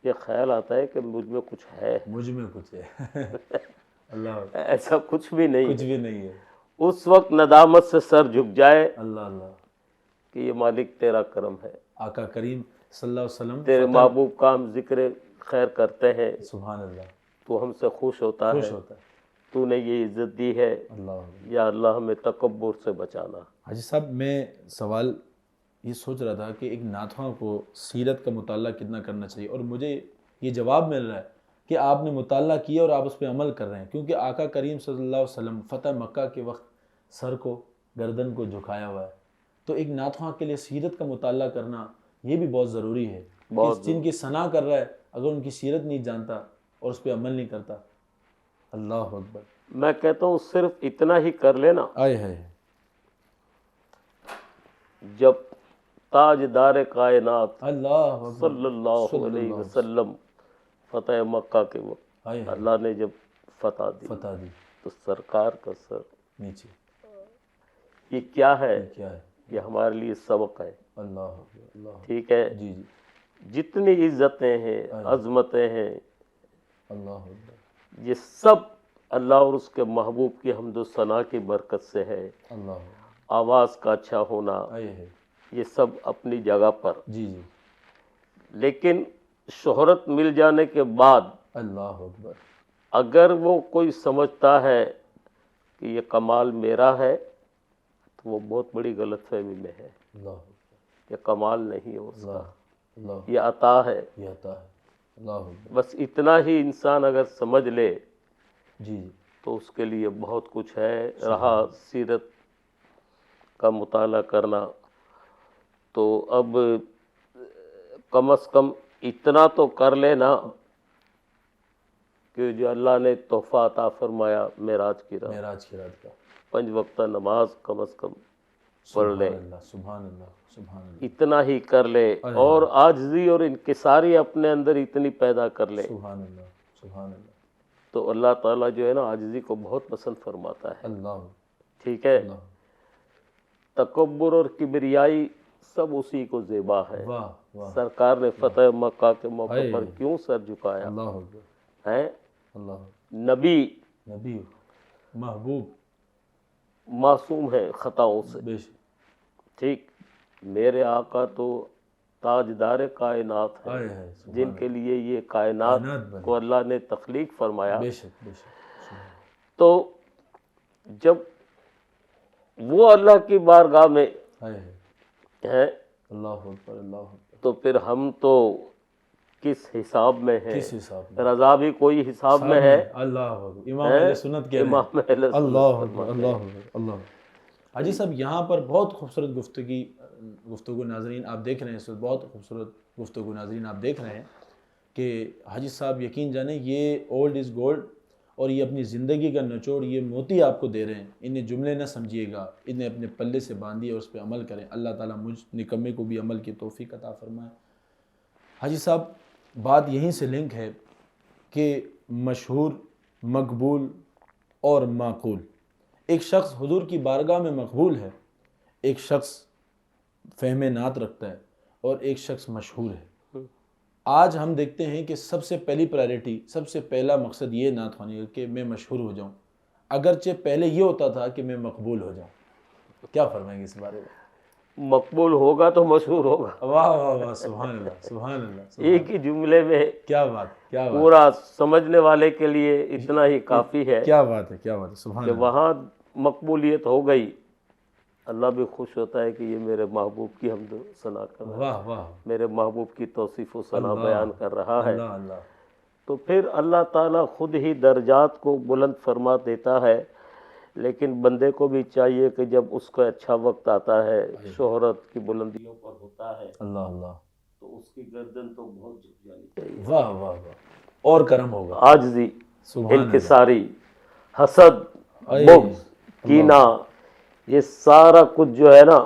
یہ خیال آتا ہے کہ مجھ میں کچھ ہے، مجھ میں کچھ ہے، اللہ، ایسا کچھ بھی نہیں کچھ بھی نہیں ہے، اس وقت ندامت سے سر جھک جائے اللہ اللہ، کہ یہ مالک تیرا کرم ہے، آقا کریم صلی اللہ علیہ وسلم تیرے محبوب کا ہم ذکر خیر کرتے ہیں، سبحان اللہ، تو ہم سے خوش ہوتا خوش ہے، ہوتا ہے. تو نے یہ عزت دی ہے، اللہ. یا اللہ ہمیں تکبر سے بچانا. حاجی صاحب میں سوال یہ سوچ رہا تھا کہ ایک ناتھواں کو سیرت کا مطالعہ کتنا کرنا چاہیے، اور مجھے یہ جواب مل رہا ہے کہ آپ نے مطالعہ کیا اور آپ اس پہ عمل کر رہے ہیں، کیونکہ آقا کریم صلی اللہ علیہ وسلم فتح مکہ کے وقت سر کو، گردن کو جھکایا ہوا ہے. تو ایک ناتھواں کے لیے سیرت کا مطالعہ کرنا یہ بھی بہت ضروری ہے. جن کی ثنا کر رہا ہے اگر ان کی سیرت نہیں جانتا اور اس پہ عمل نہیں کرتا، اللہ اکبر. میں کہتا ہوں صرف اتنا ہی کر لینا. آئے ہے جب تاجدار کائنات اللہ اکبر صلی اللہ علیہ وسلم فتح مکہ کے وقت آئے ہے اللہ نے جب فتح دی فتح دی تو سرکار کا سر نیچے. یہ کیا ہے؟ کیا ہے؟ یہ ہمارے لیے سبق ہے. اللہ اکبر اللہ. ٹھیک ہے، جی جی. جتنی عزتیں ہیں، عظمتیں ہیں، اللہ اکبر. یہ سب اللہ اور اس کے محبوب کی حمد و ثنا کی برکت سے ہے. اللہ. آواز کا اچھا ہونا، آئے ہے. یہ سب اپنی جگہ پر. جی جی. لیکن شہرت مل جانے کے بعد اللہ اکبر. اگر وہ کوئی سمجھتا ہے کہ یہ کمال میرا ہے تو وہ بہت بڑی غلط فہمی میں ہے. اللہ اکبر. یہ کمال نہیں ہے اس کا، اللہ اللہ. یہ عطا ہے. یہ عطا ہے. اللہ اکبر. بس اتنا ہی انسان اگر سمجھ لے جی جی. تو اس کے لیے بہت کچھ ہے. رہا سیرت کا مطالعہ کرنا، تو اب کم از کم اتنا تو کر لینا کہ جو اللہ نے تحفہ عطا فرمایا معراج کی رات، معراج کی رات کا 5 وقتہ نماز کم از کم پڑھ لے. سبحان اللہ سبحان اللہ سبحان اللہ. اتنا ہی کر لے اور عاجزی اور انکساری اپنے اندر اتنی پیدا کر لے سبحان اللہ سبحان اللہ. تو اللہ تعالیٰ جو ہے نا عاجزی کو بہت پسند فرماتا ہے. اللہ. ٹھیک ہے، اللہ. تکبر اور کبریائی سب اسی کو زیبا ہے. واہ واہ. سرکار نے فتح مکہ کے موقع ہائے. پر کیوں سر جھکایا اللہ اکبر. ہے؟ اللہ. نبی نبی محبوب معصوم ہے خطاؤں سے. بے شک. ٹھیک، میرے آقا تو تاجدار کائنات ہے، آئے ہے. سبحان جن کے لیے یہ کائنات کائنات کو اللہ نے تخلیق فرمایا. بے شک بے شک. تو جب وہ اللہ کی بارگاہ میں آئے ہے. ہیں اللہ اکبر اللہ اکبر. تو پھر ہم تو کس حساب میں ہیں؟ کس حساب میں؟ رضا بھی کوئی حساب میں ہے. اللہ اکبر. امام اہل سنت کے امام اہل سنت اللہ اکبر اللہ اکبر اللہ. حاجی صاحب یہاں پر بہت خوبصورت گفتگو ناظرین آپ دیکھ رہے ہیں، اس وقت بہت خوبصورت گفتگو ناظرین آپ دیکھ رہے ہیں کہ حاجی صاحب یقین جانیں یہ اولڈ از گولڈ، اور یہ اپنی زندگی کا نچوڑ، یہ موتی آپ کو دے رہے ہیں. انہیں جملے نہ سمجھیے گا، انہیں اپنے پلے سے باندھیے اور اس پہ عمل کریں. اللہ تعالیٰ مجھ نکمے کو بھی عمل کی توفیق عطا فرمائے. حاجی صاحب بات یہیں سے لنک ہے کہ مشہور، مقبول اور معقول. ایک شخص حضور کی بارگاہ میں مقبول ہے، ایک شخص فہم نعت رکھتا ہے، اور ایک شخص مشہور ہے. آج ہم دیکھتے ہیں کہ سب سے پہلی پرائرٹی، سب سے پہلا مقصد یہ نعت خوانی ہے کہ میں مشہور ہو جاؤں، اگرچہ پہلے یہ ہوتا تھا کہ میں مقبول ہو جاؤں. کیا فرمائیں گے اس بارے میں؟ مقبول ہوگا تو مشہور ہوگا. واہ واہ واہ. سبحان اللہ سبحان اللہ. ایک ہی جملے میں کیا بات کیا بات. پورا سمجھنے والے کے لیے اتنا ہی کافی ہے کیا بات ہے کیا بات ہے. سبحان کہ اللہ. وہاں مقبولیت ہو گئی. اللہ بھی خوش ہوتا ہے کہ یہ میرے محبوب کی حمد و ثنا کر رہا ہے، واہ واہ. میرے محبوب کی توصیف و ثنا بیان کر رہا ہے. اللہ اللہ. تو پھر اللہ تعالیٰ خود ہی درجات کو بلند فرما دیتا ہے. لیکن بندے کو بھی چاہیے کہ جب اس کا اچھا وقت آتا ہے، شہرت کی بلندیوں پر ہوتا ہے، اللہ اللہ. تو اس کی گردن تو بہت جھک جانی چاہیے. واہ واہ واہ. اور کرم ہوگا. عاجزی، سبحان انکساری، حسد، اللہ. بغض، کینہ، یہ سارا کچھ جو ہے نا،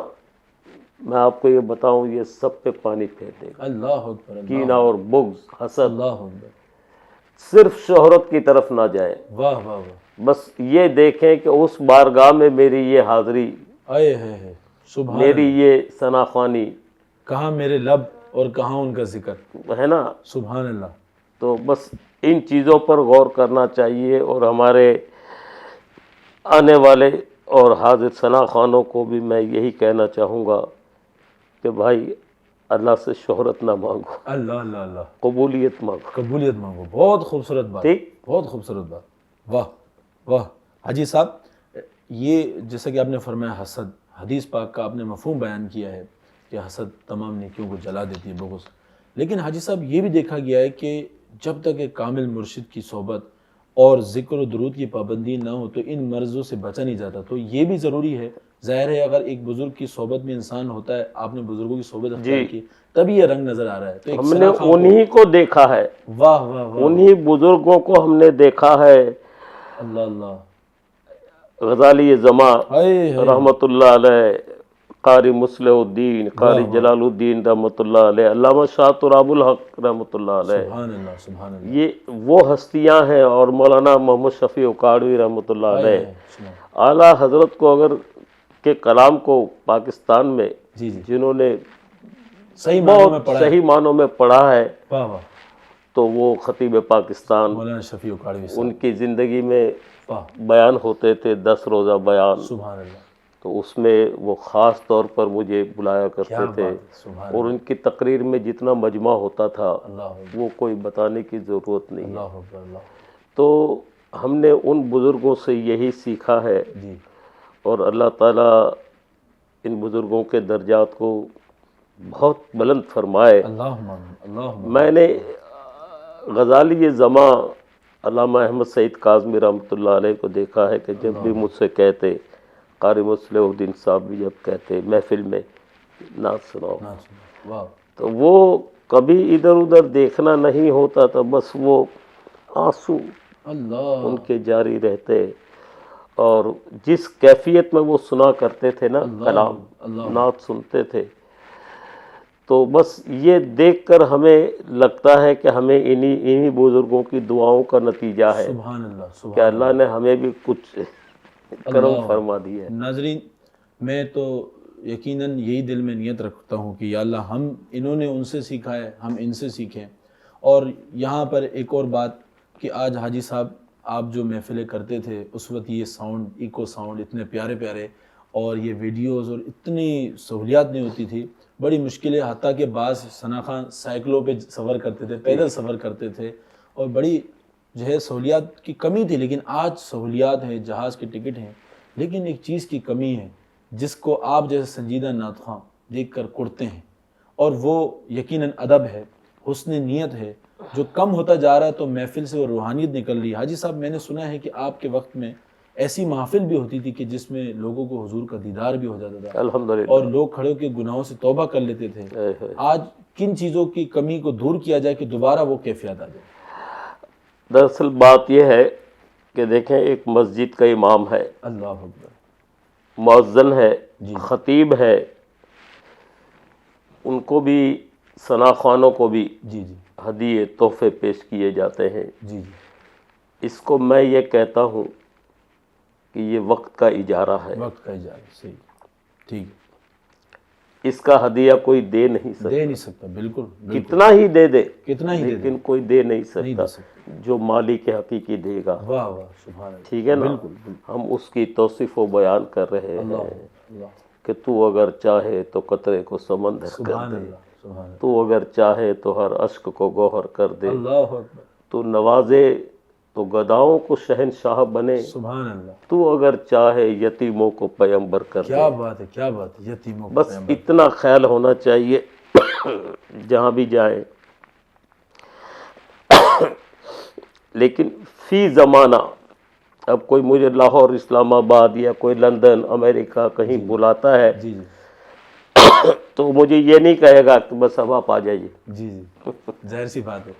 میں آپ کو یہ بتاؤں یہ سب پہ پانی پھیر دے گا. اللہ اکبر. کینہ اور بغض، حسد. اللہ اکبر. صرف شہرت کی طرف نہ جائے، واہ واہ واہ. بس یہ دیکھیں کہ اس بارگاہ میں میری یہ حاضری، آئے ہے. سبحان. میری یہ ثنا خوانی کہاں میرے لب اور کہاں ان کا ذکر ہے نا. سبحان اللہ. تو بس ان چیزوں پر غور کرنا چاہیے، اور ہمارے آنے والے اور حاضر ثنا خوانوں کو بھی میں یہی کہنا چاہوں گا کہ بھائی اللہ سے شہرت نہ مانگو، اللہ اللہ اللہ، قبولیت مانگو، قبولیت مانگو. بہت خوبصورت بات، ٹھیک. بہت خوبصورت بات. واہ واہ. حاجی صاحب یہ جیسا کہ آپ نے فرمایا حسد، حدیث پاک کا آپ نے مفہوم بیان کیا ہے کہ حسد تمام نیکیوں کو جلا دیتی ہے، بغض. لیکن حاجی صاحب یہ بھی دیکھا گیا ہے کہ جب تک ایک کامل مرشد کی صحبت اور ذکر و درود کی پابندی نہ ہو تو ان مرضوں سے بچا نہیں جاتا. تو یہ بھی ضروری ہے. ظاہر ہے اگر ایک بزرگ کی صحبت میں انسان ہوتا ہے، آپ نے بزرگوں کی صحبت اختیار کی تبھی یہ رنگ نظر آ رہا ہے. تو ایک ہم نے سناخواں انہی کو دیکھا ہے، واہ واہ واہ، انہی بزرگوں کو ہم نے دیکھا ہے. اللہ اللہ، غزالی زماں ہائے ہائے، رحمۃ اللہ علیہ، قاری مصلح الدین، قاری واہ واہ، جلال الدین رحمۃ اللہ علیہ، علامہ شاہ تراب الحق رحمۃ اللہ علیہ. سبحان اللہ سبحان اللہ، یہ وہ ہستیاں ہیں. اور مولانا محمد شفیع اکاڑوی رحمۃ اللہ ہائے علیہ، ہائے، سبحان. اعلیٰ حضرت کو اگر کے کلام کو پاکستان میں جی جی، جنہوں نے صحیح معنوں میں بہت پڑھا ہے. صحیح معنوں میں پڑھا ہے واہ واہ، تو وہ خطیب پاکستان. مولانا شفیع اکاڑوی ان صاحب، کی زندگی میں واہ، بیان ہوتے تھے 10 روزہ بیان، سبحان اللہ، تو اس میں وہ خاص طور پر مجھے بلایا کیا کرتے تھے. بات ہے، سبحان اور اللہ، ان کی تقریر میں جتنا مجمع ہوتا تھا اللہ اکبر، وہ کوئی بتانے کی ضرورت نہیں ہے. اللہ اکبر، اللہ، تو ہم نے ان بزرگوں سے یہی سیکھا ہے. جی اور اللہ تعالیٰ ان بزرگوں کے درجات کو بہت بلند فرمائے. اللہم آمین، اللہم آمین. میں نے غزالی زماں علامہ احمد سعید کاظمی رحمۃ اللہ علیہ کو دیکھا ہے کہ جب بھی مجھ سے کہتے، قاری مصلح الدین صاحب بھی جب کہتے محفل میں نعت سناؤ، نہ سنو، واہ، تو وہ کبھی ادھر ادھر دیکھنا نہیں ہوتا تھا، بس وہ آنسو اللہ، ان کے جاری رہتے. اور جس کیفیت میں وہ سنا کرتے تھے نا کلام، اللہ، نعت سنتے تھے، تو بس یہ دیکھ کر ہمیں لگتا ہے کہ ہمیں انہی بزرگوں کی دعاؤں کا نتیجہ ہے سبحان اللہ کہ سبحان اللہ نے ہمیں بھی کچھ کرم اللہ. فرما دیا ہے. ناظرین، میں تو یقیناً یہی دل میں نیت رکھتا ہوں کہ یا اللہ ہم انہوں نے ان سے سیکھا ہے، ہم ان سے سیکھیں. اور یہاں پر ایک اور بات کہ آج حاجی صاحب آپ جو محفلیں کرتے تھے اس وقت یہ ساؤنڈ، ایکو ساؤنڈ اتنے پیارے پیارے، اور یہ ویڈیوز اور اتنی سہولیات نہیں ہوتی تھی، بڑی مشکلیں، حتیٰ کہ بعض ثنا خان سائیکلوں پہ سفر کرتے تھے، پیدل سفر کرتے تھے، اور بڑی جو ہے سہولیات کی کمی تھی. لیکن آج سہولیات ہیں، جہاز کے ٹکٹ ہیں، لیکن ایک چیز کی کمی ہے جس کو آپ جیسے سنجیدہ نعت خواں دیکھ کر کڑتے ہیں، اور وہ یقیناً ادب ہے، حسن نیت ہے، جو کم ہوتا جا رہا ہے. تو محفل سے وہ روحانیت نکل رہی ہے. حاجی صاحب میں نے سنا ہے کہ آپ کے وقت میں ایسی محفل بھی ہوتی تھی کہ جس میں لوگوں کو حضور کا دیدار بھی ہو جاتا تھا، الحمدللہ. اور لوگ کھڑے ہو کے گناہوں سے توبہ کر لیتے تھے. آج کن چیزوں کی کمی کو دور کیا جائے کہ دوبارہ وہ کیفیت آ جائے؟ دراصل بات یہ ہے کہ دیکھیں ایک مسجد کا امام ہے، اللہ اکبر، مؤذن ہے، جی خطیب ہے، ان کو بھی ثنا خوانوں کو بھی جی جی ہدیے تحفے پیش کیے جاتے ہیں. جی جی، اس کو میں یہ کہتا ہوں کہ یہ وقت کا اجارہ ہے. وقت کا اجازت، صحیح، ٹھیک ہے، اس کا ہدیہ کوئی دے نہیں دے سکتا، نہیں سکتا، بالکل بالکل، کتنا ہی دے دے کتنا ہی دے دے، لیکن کوئی دے نہیں نہیں سکتا دے سکتا. جو مالک حقیقی دے گا. واہ واہ، سبحان اللہ، ٹھیک ہے نا. بالکل بالکل، ہم اس کی توصیف و بیان کر رہے اللہ ہیں اللہ، کہ تو اگر چاہے تو قطرے کو سمندر کر سبحان دے، اللہ سبحان اللہ، تو اگر چاہے تو ہر اشک کو گوہر کر دے، اللہ اکبر، تو نوازے تو گداؤں کو شہنشاہ بنے، سبحان اللہ، تو اگر چاہے یتیموں کو پیمبر کر کیا دے. بات ہے، کیا بات ہے، یتیموں کو بس پیمبر. اتنا خیال ہونا چاہیے جہاں بھی جائیں. لیکن فی زمانہ اب کوئی مجھے لاہور، اسلام آباد یا کوئی لندن، امریکہ کہیں بلاتا ہے جی جی تو مجھے یہ نہیں کہے گا کہ بس اب آپ آ جائیے. جی جی، ظاہر سی بات ہے،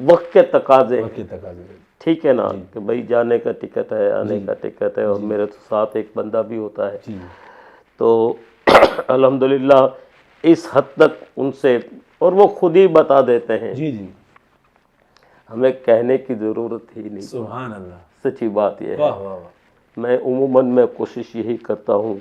وقت کے تقاضے وقت کے تقاضے، ٹھیک ہے نا کہ بھائی جانے کا ٹکٹ ہے، آنے کا ٹکٹ ہے، اور میرے تو ساتھ ایک بندہ بھی ہوتا ہے. جی تو الحمدللہ اس حد تک ان سے، اور وہ خود ہی بتا دیتے ہیں، جی جی، ہمیں کہنے کی ضرورت ہی نہیں. سبحان اللہ، سچی بات یہ ہے. واہ واہ واہ، میں عموماً میں کوشش یہی کرتا ہوں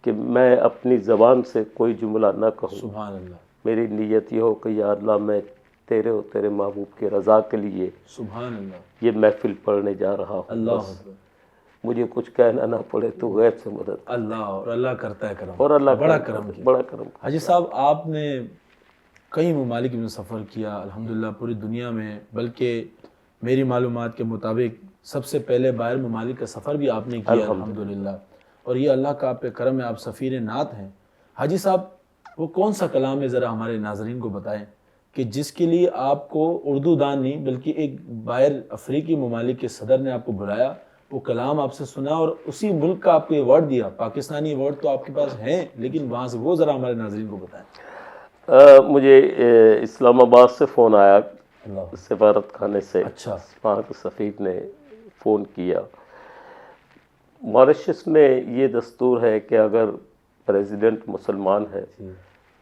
کہ میں اپنی زبان سے کوئی جملہ نہ کہوں. سبحان اللہ، میری نیت یہ ہو کہ یا اللہ میں تیرے اور تیرے محبوب کی رضا کے لیے سبحان اللہ، یہ محفل پڑھنے جا رہا ہوں. اللہ بس اکبر، مجھے کچھ کہنا نہ پڑے تو غیب سے مدد کر۔ اللہ، اور اللہ کرتا ہے کرم، اور اللہ بڑا کرم کرم کیا۔ بڑا کرم۔ حاجی صاحب آپ نے کئی ممالک میں سفر کیا الحمدللہ پوری دنیا میں، بلکہ میری معلومات کے مطابق سب سے پہلے باہر ممالک کا سفر بھی آپ نے کیا الحمدللہ، اور یہ اللہ کا آپ پہ کرم ہے، آپ سفیر نعت ہیں۔ حاجی صاحب وہ کون سا کلام ہے ذرا ہمارے ناظرین کو بتائیں کہ جس کے لیے آپ کو اردو دان نہیں بلکہ ایک باہر افریقی ممالک کے صدر نے آپ کو بلایا، وہ کلام آپ سے سنا اور اسی ملک کا آپ کو ایوارڈ دیا؟ پاکستانی ایوارڈ تو آپ کے پاس ہیں لیکن وہاں سے وہ ذرا ہمارے ناظرین کو بتائیں۔ مجھے اسلام آباد سے فون آیا، اللہ، سفارت خانے سے، اچھا، وہاں کے سفیر نے فون کیا۔ ماریشس میں یہ دستور ہے کہ اگر پریزیڈنٹ مسلمان ہے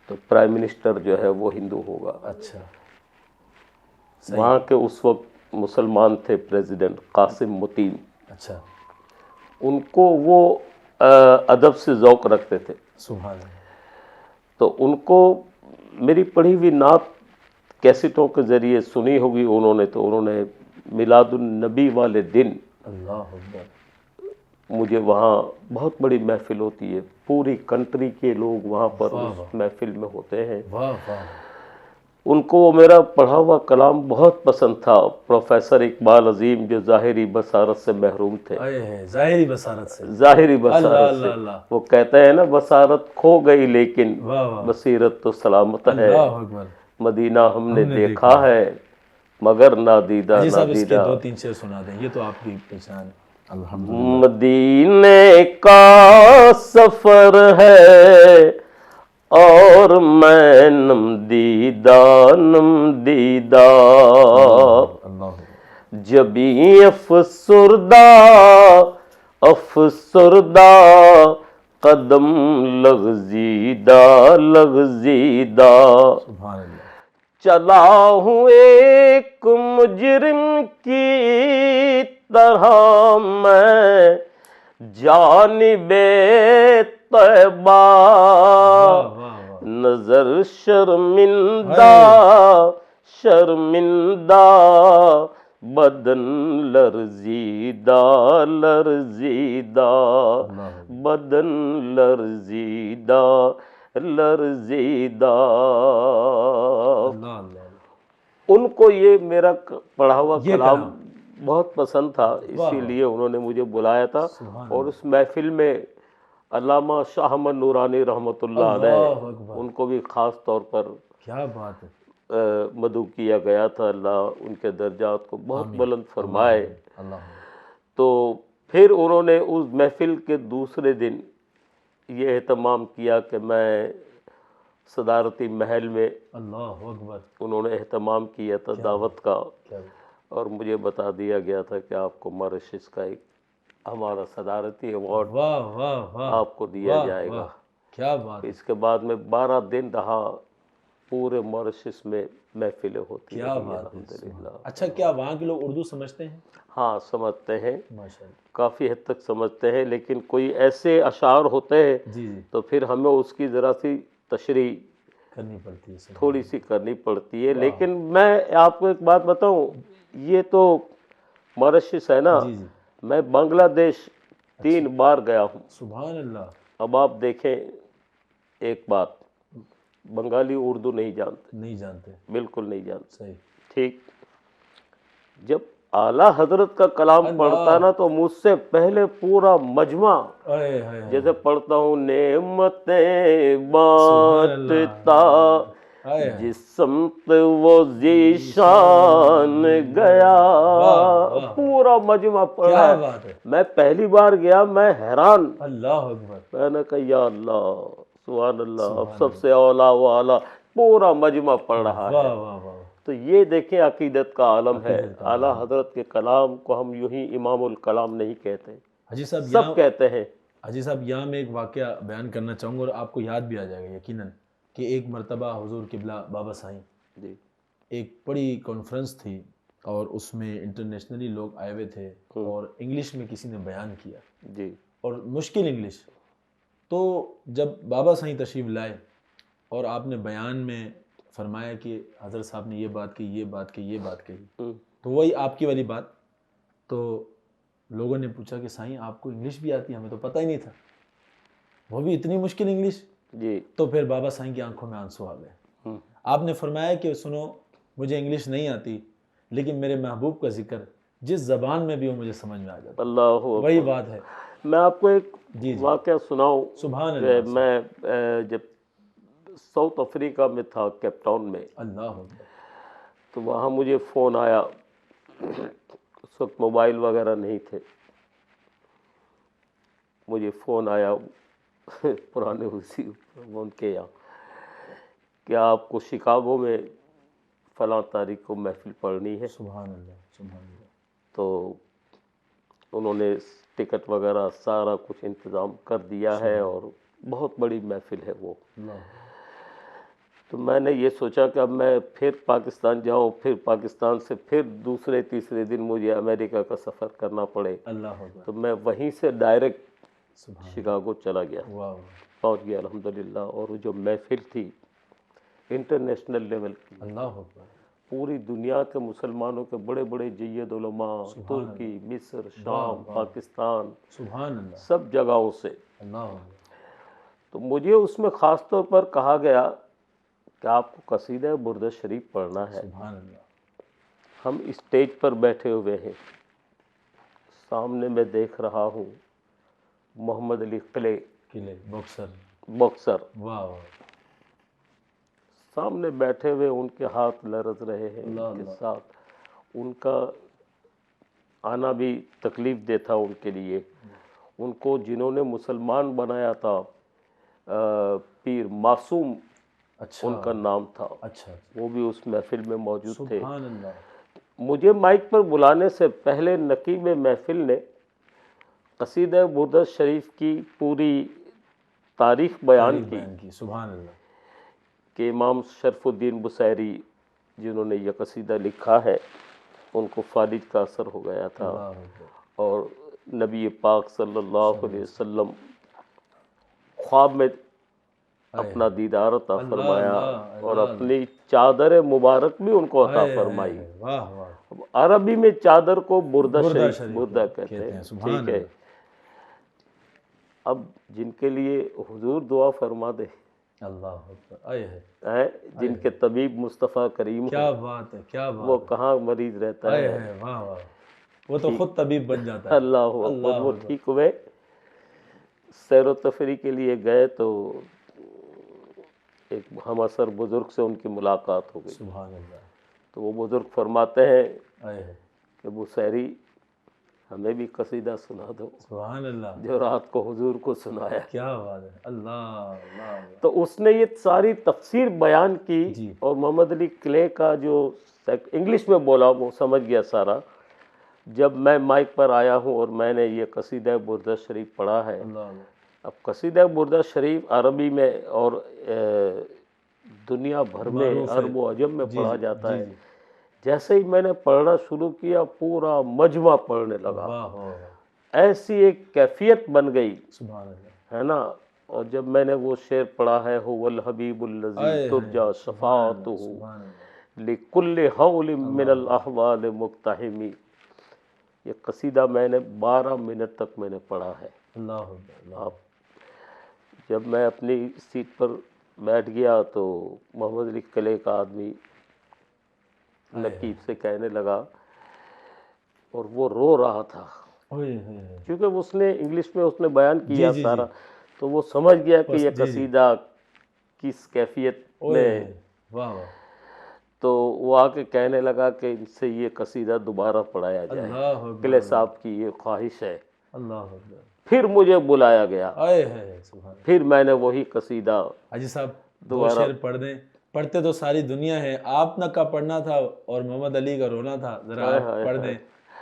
تو پرائم منسٹر جو ہے وہ ہندو ہوگا۔ اچھا، وہاں کے اس وقت مسلمان تھے پریزیڈنٹ قاسم متیم، اچھا، ان کو وہ ادب سے ذوق رکھتے تھے، سبحان اللہ، تو ان کو میری پڑھی ہوئی نعت کیسٹوں کے ذریعے سنی ہوگی انہوں نے، تو انہوں نے میلاد النبی والے دن اللہ اکبر، مجھے وہاں بہت بڑی محفل ہوتی ہے، پوری کنٹری کے لوگ وہاں پر واہ اس واہ، محفل میں ہوتے ہیں، واہ واہ، ان کو وہ میرا پڑھا ہوا کلام بہت پسند تھا۔ پروفیسر اقبال عظیم جو ظاہری بصارت سے محروم تھے، اے ہے ظاہری بصارت سے، ظاہری اللہ بصارت اللہ سے، اللہ، وہ کہتے ہیں نا بصارت کھو گئی لیکن واہ واہ، بصیرت تو سلامت ہے، اللہ اکبر۔ مدینہ ہم نے دیکھا ہے مگر نادیدہ حاجی صاحب اس کے نادیدہ، 2-3 شعر سنا دیں، یہ تو آپ کی پہچان ہے الحمدللہ۔ مدینے کا سفر ہے اور میں نم دیدہ اللہ، جبیں افسردہ افسردہ قدم لغزیدہ لغزیدہ، سبحان اللہ، چلا ہوں ایک مجرم کی طرح میں جانب طیبہ، واہ واہ واہ، نظر شرمندہ شرمندہ، بدن لرزیدہ لرزیدہ، اللہ بدن لرزیدہ لرزیدہ۔ اللہ اللہ، ان کو یہ میرا پڑھا ہوا یہ کلام کلام بہت پسند تھا، اسی لیے انہوں نے مجھے بلایا تھا، سبحان اور اس محفل میں علامہ شاہ احمد نورانی رحمۃ اللہ علیہ، اللہ اکبر، ان کو بھی خاص طور پر کیا بات ہے، مدعو کیا گیا تھا، اللہ ان کے درجات کو بہت آمین، بلند فرمائے۔ اللہ، تو پھر انہوں نے اس محفل کے دوسرے دن یہ اہتمام کیا کہ میں صدارتی محل میں اللہ اکبر، انہوں نے اہتمام کیا تھا دعوت کا، کیا اور مجھے بتا دیا گیا تھا کہ آپ کو ماریشس کا ایک ہمارا صدارتی ایوارڈ واہ واہ واہ، آپ کو دیا جائے گا۔ کیا بات ہے، اس کے بعد میں 12 دن رہا، پورے ماریشس میں محفلیں ہوتی کیا رہی بات ہے، الحمدللہ۔ اچھا کیا وہاں کے لوگ اردو سمجھتے ہیں؟ ہاں سمجھتے ہیں، ماشاء اللہ، کافی حد تک سمجھتے ہیں، لیکن کوئی ایسے اشعار ہوتے ہیں جی جی، تو پھر ہمیں اس کی ذرا سی تشریح کرنی پڑتی ہے، سبحان تھوڑی سی کرنی پڑتی ہے۔ لیکن میں آپ کو ایک بات بتاؤں، یہ تو ماریشس ہے نا، اللہ، جی جی، میں بنگلہ دیش 3 بار گیا ہوں۔ سبحان اللہ، اب آپ دیکھیں ایک بات، بنگالی اردو نہیں جانتے، نہیں جانتے، بالکل نہیں جانتے، صحیح، ٹھیک؟ جب اعلیٰ حضرت کا کلام پڑھتا نا تو مجھ سے پہلے پورا مجمع، اے ہائے جیسے پڑھتا ہوں نعمتیں سبحان اللہ، بانٹتا ہائے جس سمت وہ ذیشان گیا، واہ، پورا مجمع پڑھا کیا ہے۔ بات ہے، میں پہلی بار گیا، میں حیران، اللہ اکبر، میں نے کہا یا اللہ سبحان اللہ، اب سب سے اولا و اعلیٰ پورا مجمع پڑھ رہا ہے۔ واہ واہ واہ، تو یہ دیکھیں عقیدت کا عالم ہے، عقیدت کا اعلیٰ حضرت کے کلام کو ہم یوں ہی امام الکلام نہیں کہتے، حاجی صاحب سب کہتے ہیں۔ حاجی صاحب یہاں میں ایک واقعہ بیان کرنا چاہوں گا اور آپ کو یاد بھی آ جائے گا یقیناً، کہ ایک مرتبہ حضور قبلہ بابا سائیں جی ایک بڑی کانفرنس تھی اور اس میں انٹرنیشنلی لوگ آئے ہوئے تھے اور انگلش میں کسی نے بیان کیا، جی اور مشکل انگلش، تو جب بابا سائیں تشریف لائے اور آپ نے بیان میں فرمایا کہ حضرت صاحب نے یہ بات کی، یہ بات کی، یہ بات کہی، تو وہی آپ کی والی بات، تو لوگوں نے پوچھا کہ سائیں آپ کو انگلش بھی آتی ہے؟ ہمیں تو پتہ ہی نہیں تھا، وہ بھی اتنی مشکل انگلش۔ جی تو پھر بابا سائیں کی آنکھوں میں آنسو آ گئے۔ آپ نے فرمایا کہ سنو مجھے انگلش نہیں آتی لیکن میرے محبوب کا ذکر جس زبان میں بھی ہو مجھے سمجھ میں آ جاتا، اللہ وہی بات ہے۔ میں آپ کو ایک جی جی واقعہ سناؤں سبحان کہ اللہ، میں جب ساؤتھ افریقہ میں تھا، کیپ ٹاؤن میں، اللہ اکبر، تو وہاں مجھے فون آیا، اس وقت موبائل وغیرہ نہیں تھے، مجھے فون آیا پرانے اسی ان کے یہاں کہ آپ کو شکاگو میں فلاں تاریخ کو محفل پڑھنی ہے۔ سبحان اللہ، سبحان اللہ، تو انہوں نے ٹکٹ وغیرہ سارا کچھ انتظام کر دیا ہے اور بہت بڑی محفل ہے وہ۔ اللہ، تو میں نے یہ سوچا کہ اب میں پھر پاکستان جاؤں، پھر پاکستان سے پھر دوسرے تیسرے دن مجھے امریکہ کا سفر کرنا پڑے، اللہ اکبر، تو میں وہیں سے ڈائریکٹ سبحان شکاگو چلا گیا، اللہ، واہ، پہنچ گیا الحمدللہ۔ اور وہ جو محفل تھی انٹرنیشنل لیول کی، اللہ اکبر، پوری دنیا کے مسلمانوں کے بڑے بڑے جید علماء، ترکی، مصر، شام، پاکستان، سبحان اللہ، سب جگہوں سے۔ اللہ اکبر، تو مجھے اس میں خاص طور پر کہا گیا کہ آپ کو قصیدہ برد شریف پڑھنا ہے۔ سبحان اللہ، ہم اسٹیج پر بیٹھے ہوئے ہیں، سامنے میں دیکھ رہا ہوں محمد علی قلعے باکسر، باکسر واہ واہ، سامنے بیٹھے ہوئے، ان کے ہاتھ لرز رہے ہیں، اللہ ان کے اللہ، ساتھ ان کا آنا بھی تکلیف دہ تھا ان کے لیے۔ ان کو جنہوں نے مسلمان بنایا تھا پیر معصوم اچھا، ان کا نام تھا، اچھا، وہ بھی اس محفل میں موجود تھے۔ سبحان اللہ، مجھے مائک پر بلانے سے پہلے نقیب محفل نے قصیدہ برد شریف کی پوری تاریخ بیان کی سبحان اللہ، کہ امام شرف الدین بصیری جنہوں نے یہ قصیدہ لکھا ہے ان کو فالج کا اثر ہو گیا تھا، اللہ اکبر، اور نبی پاک صلی اللہ علیہ وسلم خواب میں اپنا دیدار عطا فرمایا اور اپنی چادر مبارک بھی ان کو عطا فرمائی۔ واہ واہ، عربی میں چادر کو بردہ بردہ شریف بردہ کہتے ہیں، سبحان ٹھیک ہے۔ اب جن کے لیے حضور دعا فرما دے، اللہ اکبر، آئے ہے، ہیں جن کے طبیب مصطفیٰ کریم کیا ہوں، بات ہے، کیا بات وہ ہے، کہاں مریض رہتا آئے ہے؟ ہے، واہ واہ، وہ تو خود طبیب بن جاتا ہے، اللہ اکبر، وہ ٹھیک ہوئے، سیر و تفریح کے لیے گئے تو ایک ہم اثر بزرگ سے ان کی ملاقات ہو گئی۔ سبحان اللہ، تو وہ بزرگ فرماتے ہیں آئے ہے، کہ بصیری ہمیں بھی قصیدہ سنا دو سبحان اللہ، جو رات کو حضور کو سنایا۔ کیا بات ہے، اللہ اللہ، تو اس نے یہ ساری تفسیر بیان کی، جی، اور محمد علی کلے کا جو انگلش میں بولا وہ سمجھ گیا سارا۔ جب میں مائک پر آیا ہوں اور میں نے یہ قصیدہ برد شریف پڑھا ہے، اللہ اللہ، اب قصیدہ برد شریف عربی میں اور دنیا بھر میں عرب و عجم میں پڑھا جاتا ہے۔ جیسے ہی میں نے پڑھنا شروع کیا پورا مجمع پڑھنے لگا، واہ واہ، ایسی ایک کیفیت بن گئی، سبحان اللہ، ہے نا۔ اور جب میں نے وہ شعر پڑھا ہے هو الحبیب الذی ترجا شفاعتہ سبحان اللہ، لکل حول من الاحوال مقتحمی، یہ قصیدہ میں نے 12 منٹ تک میں نے پڑھا ہے۔ اللہ اکبر، آپ جب میں اپنی سیٹ پر بیٹھ گیا تو محمد علی کلے کا آدمی نقیب سے کہنے لگا، اور وہ رو رہا تھا کیونکہ اس نے انگلش میں اس نے بیان کیا سارا، تو وہ سمجھ گیا کہ یہ قصیدہ کس کیفیت میں، واہ واہ، تو وہ آ کے کہنے لگا کہ ان سے یہ قصیدہ دوبارہ پڑھایا جائے، قلعہ صاحب کی یہ خواہش ہے۔ اللہ اکبر، پھر مجھے بلایا گیا، آئے ہے، سبحان اللہ، پھر میں نے وہی قصیدہ حاجی صاحب دو شعر پڑھ دیں، پڑھتے تو ساری دنیا ہے، آپ کا پڑھنا تھا اور محمد علی کا رونا تھا، ذرا آپ پڑھ دیں،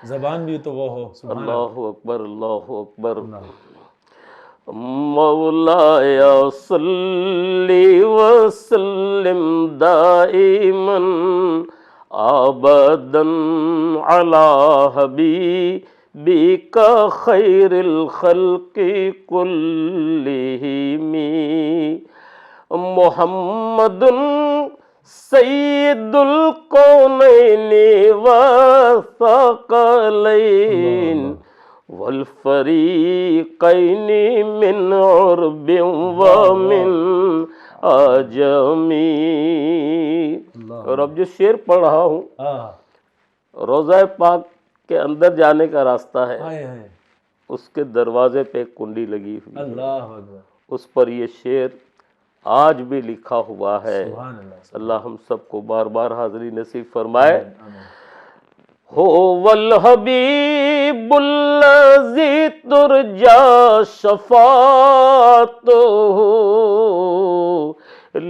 زبان بھی تو وہ ہو۔ اللہ اکبر، اللہ اکبر۔ اللہ، مولاي صل وسلم دائما ابدا على حبيبك خير الخلق كلهم محمد سید الکونین والثقلین والفریقین من عرب ومن عجمی. اور اب جو شعر پڑھ رہا ہوں روضہ پاک کے اندر جانے کا راستہ ہے، اس کے دروازے پہ ایک کنڈی لگی ہوئی ہے، اللہ اکبر، اس پر یہ شعر آج بھی لکھا ہوا ہے. سبحان اللہ. اللہ ہم سب کو بار بار حاضری نصیب فرمائے. آمین. هو الحبیب الذی ترجا شفاعته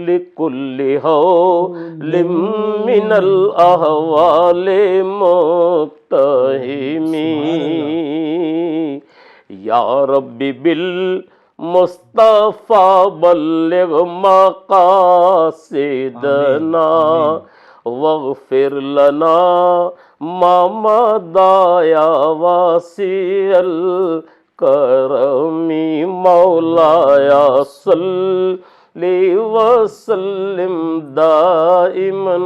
لکل حول من الاحوال مقتحم. یا رب بالمصطفیٰ بلغ مقاصدنا واغفر لنا ما مضى یا واسع الکرم. مولایا صلی وسلم دائما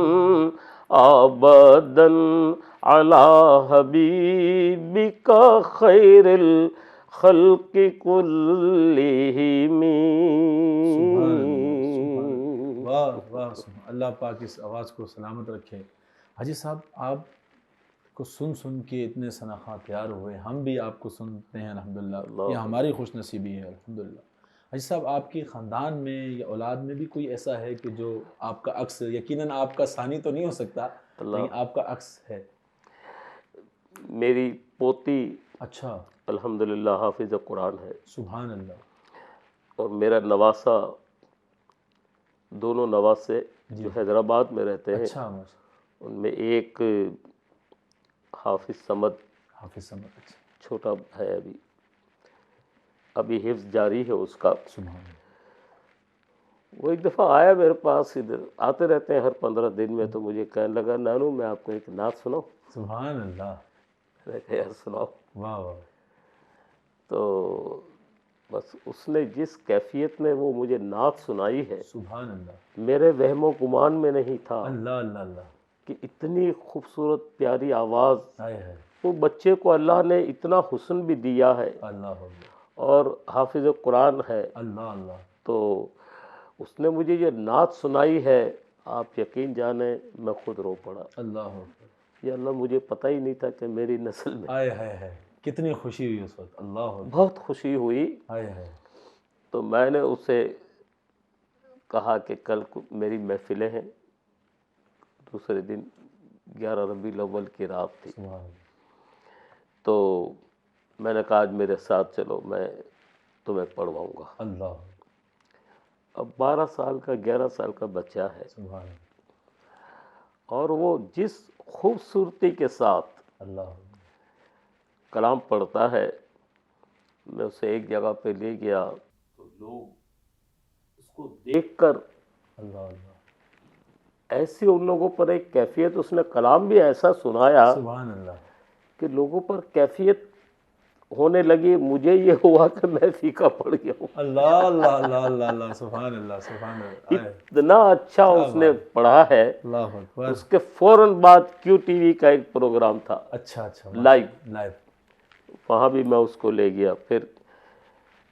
ابدا علی حبیبک خیر الخلق کلہم. واہ واہ، اللہ پاک اس آواز کو سلامت رکھے. حاجی صاحب آپ کو سن سن کے اتنے ثناخواں تیار ہوئے، ہم بھی آپ کو سنتے ہیں الحمدللہ، یہ ہماری خوش نصیبی ہے الحمدللہ. حاجی صاحب آپ کے خاندان میں یا اولاد میں بھی کوئی ایسا ہے کہ جو آپ کا عکس، یقیناً آپ کا ثانی تو نہیں ہو سکتا لیکن آپ کا عکس ہے؟ میری پوتی اچھا، الحمدللہ حافظ قرآن ہے، سبحان اللہ. اور میرا نواسا، دونوں نواسے جو حیدرآباد میں رہتے ہیں، اچھا، ان میں ایک حافظ صمد حافظ صمد، اچھا، چھوٹا ہے، ابھی حفظ جاری ہے اس کا. سبحان اللہ. وہ ایک دفعہ آیا میرے پاس، ادھر آتے رہتے ہیں ہر 15 دن میں، تو مجھے کہنے لگا نانو میں آپ کو ایک نعت سناؤں. سبحان اللہ. میں نے کہا یار سناؤ. واہ واہ. تو بس اس نے جس کیفیت میں وہ مجھے نعت سنائی ہے، سبحان اللہ. میرے وہم و گمان میں نہیں تھا اللہ اللہ اللہ. کہ اتنی خوبصورت پیاری آواز. ہائے ہائے. وہ بچے کو اللہ نے اتنا حسن بھی دیا ہے، اللہ اللہ. اور حافظ قرآن ہے. اللہ اللہ. تو اس نے مجھے یہ نعت سنائی ہے، آپ یقین جانیں میں خود رو پڑا. اللہ. یا اللہ مجھے پتہ ہی نہیں تھا کہ میری نسل میں. ہائے ہائے ہائے، کتنی خوشی ہوئی اس وقت. اللہ. بہت خوشی ہوئی. ہائے ہائے. تو میں نے اسے کہا کہ کل میری محفلیں ہیں، دوسرے دن 11 ربیع الاول کی رات تھی. تو میں نے کہا آج میرے ساتھ چلو، میں تمہیں پڑھواؤں گا. اللہ. اب 12 سال کا 11 سال کا بچہ ہے، اور وہ جس خوبصورتی کے ساتھ اللہ کلام پڑھتا ہے، میں اسے ایک جگہ پہ لے گیا تو لوگ اس کو دیکھ کر اللہ اللہ ایسی ان لوگوں پر ایک کیفیت، اس نے کلام بھی ایسا سنایا سبحان اللہ. کہ لوگوں پر کیفیت ہونے لگی. مجھے یہ ہوا کہ میں فیکا پڑ گیا ہوں. اللہ اللہ اللہ اللہ اللہ. سبحان اللہ سبحان اللہ. اتنا اچھا اس نے پڑھا ہے. اللہ اکبر. اس کے فوراً بعد کیو ٹی وی کا ایک پروگرام تھا، اچھا اچھا، لائیو، لائیو. وہاں بھی میں اس کو لے گیا. پھر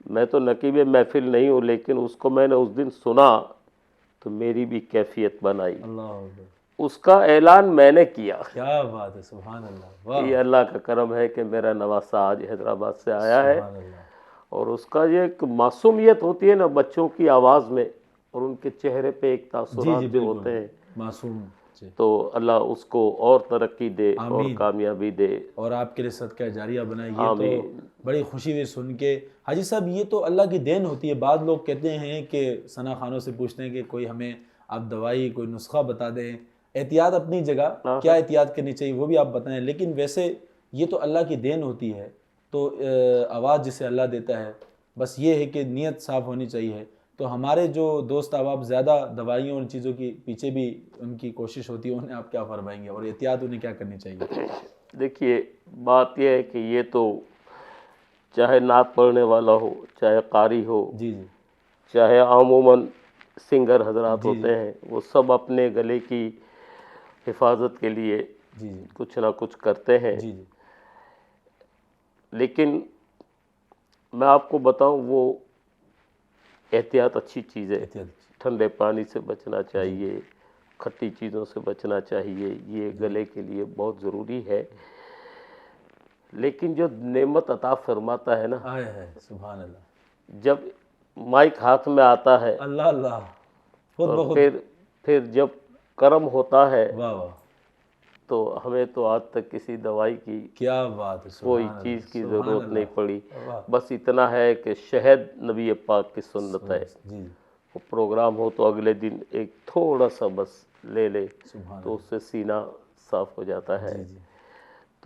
میں تو نقیب محفل نہیں ہوں، لیکن اس کو میں نے اس دن سنا تو میری بھی کیفیت بنائی. اللہ اکبر. اس کا اعلان میں نے کیا. کیا بات ہے. سبحان اللہ. واہ. یہ اللہ کا کرم ہے کہ میرا نواسا آج حیدرآباد سے آیا ہے. سبحان اللہ. اور اس کا یہ ایک معصومیت ہوتی ہے نا بچوں کی آواز میں، اور ان کے چہرے پہ ایک تاثرات جو ہوتے ہیں معصوم. تو اللہ اس کو اور ترقی دے اور کامیابی دے، اور آپ کے لیے صدقہ جاریہ بنائے. یہ تو بڑی خوشی ہوئی سن کے. حاجی صاحب یہ تو اللہ کی دین ہوتی ہے. بعض لوگ کہتے ہیں کہ ثنا خانوں سے پوچھتے ہیں کہ کوئی ہمیں آپ دوائی، کوئی نسخہ بتا دیں. احتیاط اپنی جگہ، کیا احتیاط کرنی چاہیے وہ بھی آپ بتائیں، لیکن ویسے یہ تو اللہ کی دین ہوتی ہے. تو آواز جسے اللہ دیتا ہے، بس یہ ہے کہ نیت صاف ہونی چاہیے. تو ہمارے جو دوست احباب زیادہ دوائیوں اور چیزوں کی پیچھے بھی ان کی کوشش ہوتی ہے، انہیں آپ کیا فرمائیں گے اور احتیاط انہیں کیا کرنی چاہیے؟ دیکھیے بات یہ ہے کہ یہ تو چاہے نعت پڑھنے والا ہو، چاہے قاری ہو، جی جی، چاہے عموماً سنگر حضرات ہوتے ہیں، وہ سب اپنے گلے کی حفاظت کے لیے جی جی، کچھ نہ کچھ کرتے ہیں. جی جی، لیکن میں آپ کو بتاؤں وہ احتیاط اچھی چیز ہے. ٹھنڈے پانی سے بچنا چاہیے, کھٹی چیزوں سے بچنا چاہیے, یہ گلے کے لیے بہت ضروری ہے. لیکن جو نعمت عطا فرماتا ہے نا, سبحان اللہ, جب مائک ہاتھ میں آتا ہے اللہ اللہ, اور پھر جب کرم ہوتا ہے, واہ واہ, تو ہمیں تو آج تک کسی دوائی کی کیا بات ہے, کوئی چیز کی ضرورت نہیں پڑی. بس اتنا ہے کہ شہد نبی پاک کی سنت ہے, وہ پروگرام ہو تو اگلے دن ایک تھوڑا سا بس لے لے تو اس سے سینہ صاف ہو جاتا ہے.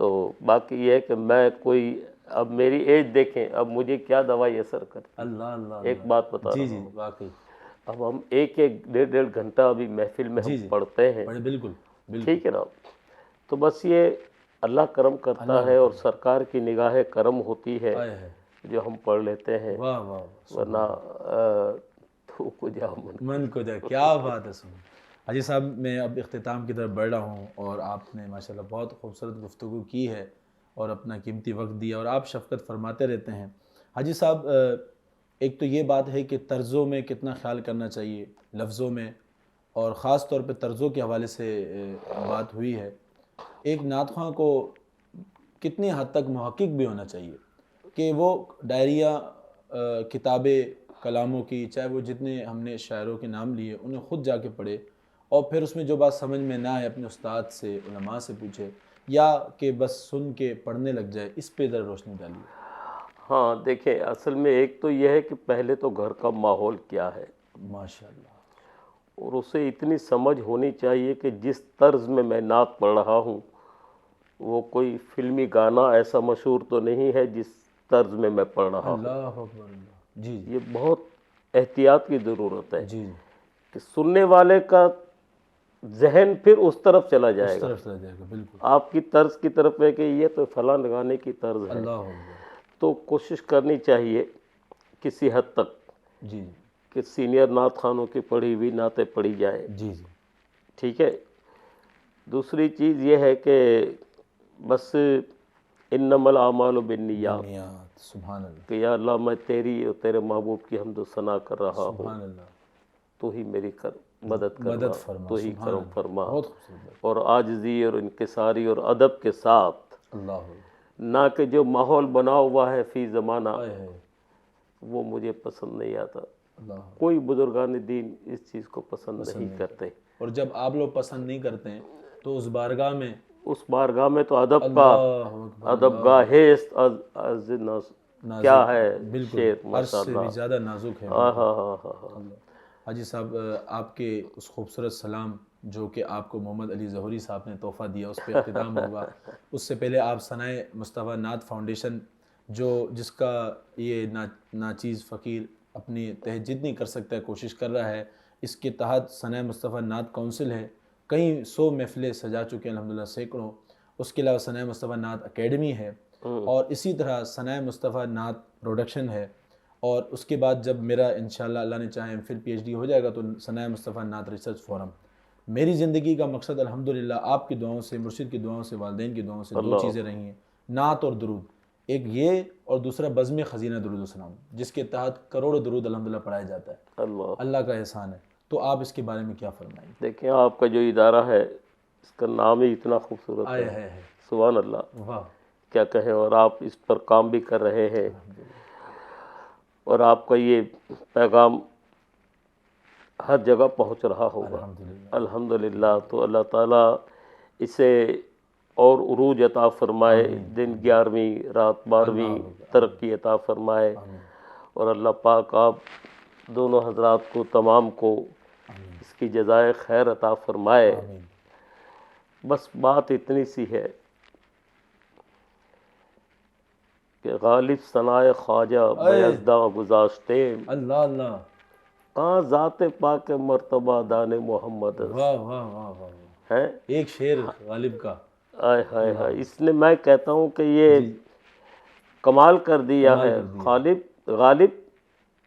تو باقی یہ ہے کہ میں کوئی, اب میری ایج دیکھیں, اب مجھے کیا دوائی اثر کرتی. اللہ اللہ, ایک بات بتا رہا ہوں, واقعی اب ہم ایک ڈیڑھ گھنٹہ ابھی محفل میں ہم پڑھتے ہیں, بالکل, ٹھیک ہے نا, تو بس یہ اللہ کرم کرتا ہے اور سرکار کی نگاہ کرم ہوتی ہے جو ہم پڑھ لیتے ہیں, ورنہ تو کو جا من کو جا. کیا بات ہے. حاجی صاحب, میں اب اختتام کی طرف بڑھ رہا ہوں, اور آپ نے ماشاءاللہ بہت خوبصورت گفتگو کی ہے اور اپنا قیمتی وقت دیا, اور آپ شفقت فرماتے رہتے ہیں. حاجی صاحب, ایک تو یہ بات ہے کہ طرزوں میں کتنا خیال کرنا چاہیے, لفظوں میں, اور خاص طور پہ طرزوں کے حوالے سے بات ہوئی ہے. ایک نعت خواں کو کتنی حد تک محقق بھی ہونا چاہیے کہ وہ ڈائریاں, کتابیں کلاموں کی, چاہے وہ جتنے ہم نے شاعروں کے نام لیے, انہیں خود جا کے پڑھے, اور پھر اس میں جو بات سمجھ میں نہ آئے اپنے استاد سے, علماء سے پوچھے, یا کہ بس سن کے پڑھنے لگ جائے. اس پہ ذرا روشنی ڈالیے. ہاں دیکھیں, اصل میں ایک تو یہ ہے کہ پہلے تو گھر کا ماحول کیا ہے, ماشاءاللہ, اور اسے اتنی سمجھ ہونی چاہیے کہ جس طرز میں نعت پڑھ رہا ہوں وہ کوئی فلمی گانا ایسا مشہور تو نہیں ہے جس طرز میں پڑھ رہا ہوں. اللہ اکبر, جی, یہ بہت احتیاط کی ضرورت ہے جی, کہ سننے والے کا ذہن پھر اس طرف چلا جائے گا, بالکل, آپ کی طرز کی طرف ہے کہ یہ تو فلاں گانے کی طرز ہے. اللہ اکبر, تو کوشش کرنی چاہیے کسی حد تک جی, کہ سینئر نعت خوانوں کی پڑھی ہوئی نعتیں پڑھی جائیں. جی, ٹھیک ہے. دوسری چیز یہ ہے کہ بس انما الاعمال بالنیات, سبحان اللہ, کہ یا اللہ میں تیری اور تیرے محبوب کی حمد و ثنا کر رہا ہوں, سبحان اللہ, تو ہی میری مدد فرما, تو ہی کرم فرما, بہت خوبصورت, اور عاجزی اور انکساری اور ادب کے ساتھ, اللہ, نہ کہ جو ماحول بنا ہوا ہے فی زمانہ وہ مجھے پسند نہیں آتا. کوئی بزرگان دین اس چیز کو پسند نہیں کرتے, اور جب آپ لوگ پسند نہیں کرتے ہیں تو اس بارگاہ میں تو ادب گاہ ہیست از کیا ہے شعر, ماشاءاللہ, سے بھی زیادہ نازک ہے. حاجی صاحب, آپ کے اس خوبصورت سلام جو کہ آپ کو محمد علی ظہوری صاحب نے تحفہ دیا, اس پہ اختتام ہوگا. اس سے پہلے آپ ثنائے مصطفیٰ نعت فاؤنڈیشن, جس کا یہ ناچیز فقیر اپنی تہ جتنی کر سکتا ہے کوشش کر رہا ہے, اس کے تحت ثنائے مصطفیٰ نعت کونسل ہے, کئی 100 محفلیں سجا چکے ہیں الحمدللہ, سینکڑوں. اس کے علاوہ ثنائے مصطفیٰ نعت اکیڈمی ہے, اور اسی طرح ثنائے مصطفیٰ نعت پروڈکشن ہے. اور اس کے بعد جب میرا انشاءاللہ اللہ نے چاہے پھر پی ایچ ڈی ہو جائے گا تو ثنائے مصطفیٰ نعت ریسرچ فورم. میری زندگی کا مقصد الحمدللہ آپ کی دعاؤں سے, مرشد کی دعاؤں سے, والدین کی دعاؤں سے 2 چیزیں رہی ہیں, نعت اور درود. ایک یہ, اور دوسرا بزم خزینہ درود و سلام, جس کے تحت کروڑوں درود الحمدللہ پڑھایا جاتا ہے. اللہ کا احسان ہے. تو آپ اس کے بارے میں کیا فرمائیں گے؟ دیکھیں, آپ کا جو ادارہ ہے اس کا نام ہی اتنا خوبصورت ہے, سبحان اللہ, واہ, کیا کہیں. اور آپ اس پر کام بھی کر رہے ہیں, اور آپ کا یہ پیغام ہر جگہ پہنچ رہا ہوگا الحمدللہ. تو اللہ تعالیٰ اسے اور عروج عطا فرمائے, دن 11ویں رات 12ویں ترقی عطا فرمائے, اور اللہ پاک آپ دونوں حضرات کو, تمام کو اس کی جزائے خیر عطا فرمائے. بس بات اتنی سی ہے کہ غالب ثنائے خواجہ بیزداں گذاشتے, اللہ اللہ, کہاں ذات پاک مرتبہ دان محمد. واہ واہ واہ واہ, ایک شعر غالب کا, آئے ہائے ہائے. اس نے, میں کہتا ہوں کہ یہ کمال کر دیا ہے. غالب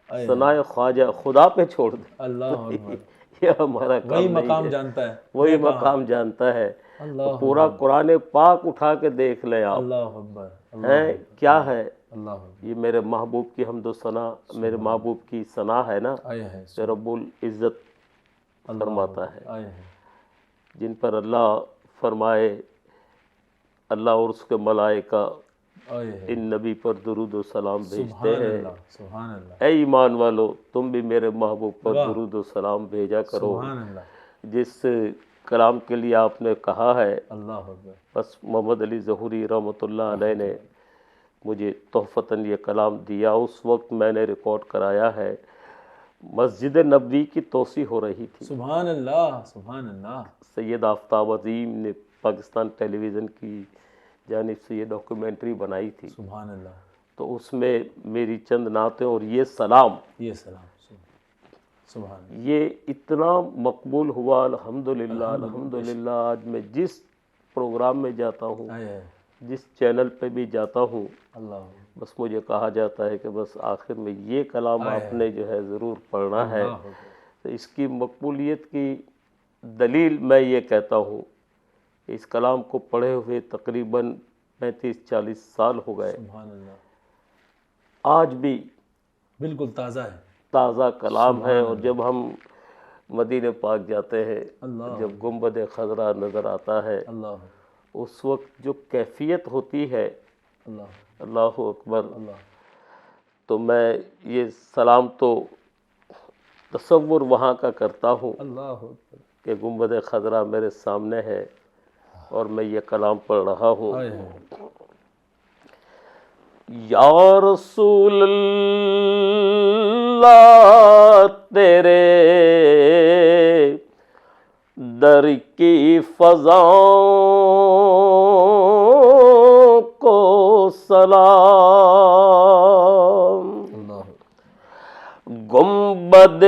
ثنائے خواجہ خدا پہ چھوڑ دے, اللہ اکبر, یہ ہمارا وہی مقام جانتا ہے, وہی مقام جانتا ہے. اللہ پورا قرآن پاک اٹھا کے دیکھ لیں آپ، اللہ اکبر، ہیں کیا ہے اللہ اکبر، یہ میرے محبوب کی حمد و ثنا، میرے محبوب کی ثنا ہے نا آیا ہے کہ رب العزت فرماتا ہے، آیا ہے، جن پر اللہ فرمائے اللہ اور اس کے ملائکہ آیا ہے، ان نبی پر درود و سلام بھیجتے سبحان ہیں، اللہ، سبحان اللہ، اے ایمان والو تم بھی میرے محبوب پر واہ، درود و سلام بھیجا کرو، سبحان اللہ، جس کلام کے لیے آپ نے کہا ہے، اللہ اکبر، بس محمد علی ظہوری رحمۃ اللہ علیہ نے مجھے تحفتاً یہ کلام دیا، اس وقت میں نے ریکارڈ کرایا ہے، مسجد نبوی کی توسیع ہو رہی تھی، سبحان اللہ، سبحان اللہ، سید آفتاب عظیم نے پاکستان ٹیلی ویژن کی جانب سے یہ ڈاکیومنٹری بنائی تھی، سبحان اللہ، تو اس میں میری چند نعتیں اور یہ سلام یہ سلام، سبحان اللہ، یہ اتنا مقبول ہوا، الحمدللہ الحمدللہ۔ آج میں جس پروگرام میں جاتا ہوں، آیا ہے، جس چینل پہ بھی جاتا ہوں، اللہ اکبر، بس مجھے کہا جاتا ہے کہ بس آخر میں یہ کلام آپ نے جو ہے ضرور پڑھنا ہے، اللہ اکبر، تو اس کی مقبولیت کی دلیل میں یہ کہتا ہوں کہ اس کلام کو پڑھے ہوئے تقریباً 35-40 سال ہو گئے، سبحان اللہ، آج بھی بالکل تازہ ہے، تازہ کلام ہے، سبحان اور اللہ، جب ہم مدینہ پاک جاتے ہیں، اللہ جب گنبد خضرا نظر آتا ہے، اللہ اس وقت جو کیفیت ہوتی ہے، اللہ اللہ اکبر، اللہ، تو میں یہ سلام تو تصور وہاں کا کرتا ہوں اللہ اکبر، کہ گنبد خضرا میرے سامنے ہے اور میں یہ کلام پڑھ رہا ہوں، آیا ہے، یا رسول اللہ تیرے در کی فضاؤں کو سلام، اللہ گنبد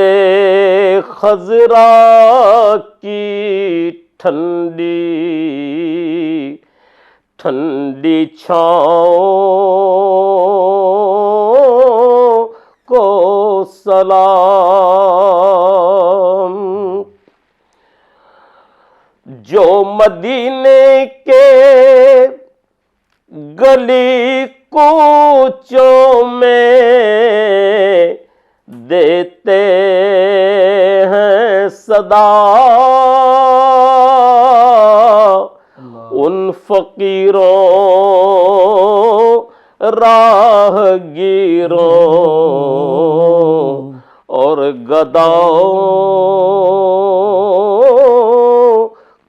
خضرا کی ٹھنڈی ٹھنڈی چھاؤں کو سلام، جو مدینے کے گلی کوچوں میں دیتے ہیں صدا، ان فقیروں راہ گیروں اور گداؤں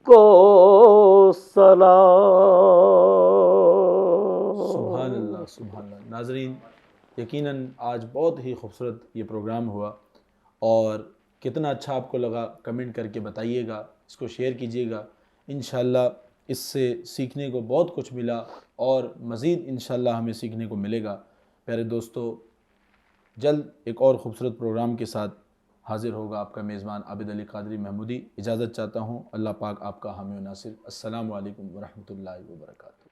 کو سلام۔ سبحان اللہ، سبحان اللہ۔ ناظرین، یقیناً آج بہت ہی خوبصورت یہ پروگرام ہوا، اور کتنا اچھا آپ کو لگا کمنٹ کر کے بتائیے گا، اس کو شیئر کیجیے گا، انشاءاللہ اس سے سیکھنے کو بہت کچھ ملا، اور مزید انشاءاللہ ہمیں سیکھنے کو ملے گا۔ پیارے دوستو، جلد ایک اور خوبصورت پروگرام کے ساتھ حاضر ہوگا آپ کا میزبان عابد علی قادری محمودی۔ اجازت چاہتا ہوں، اللہ پاک آپ کا حامی و ناصر۔ السلام علیکم ورحمۃ اللہ وبرکاتہ۔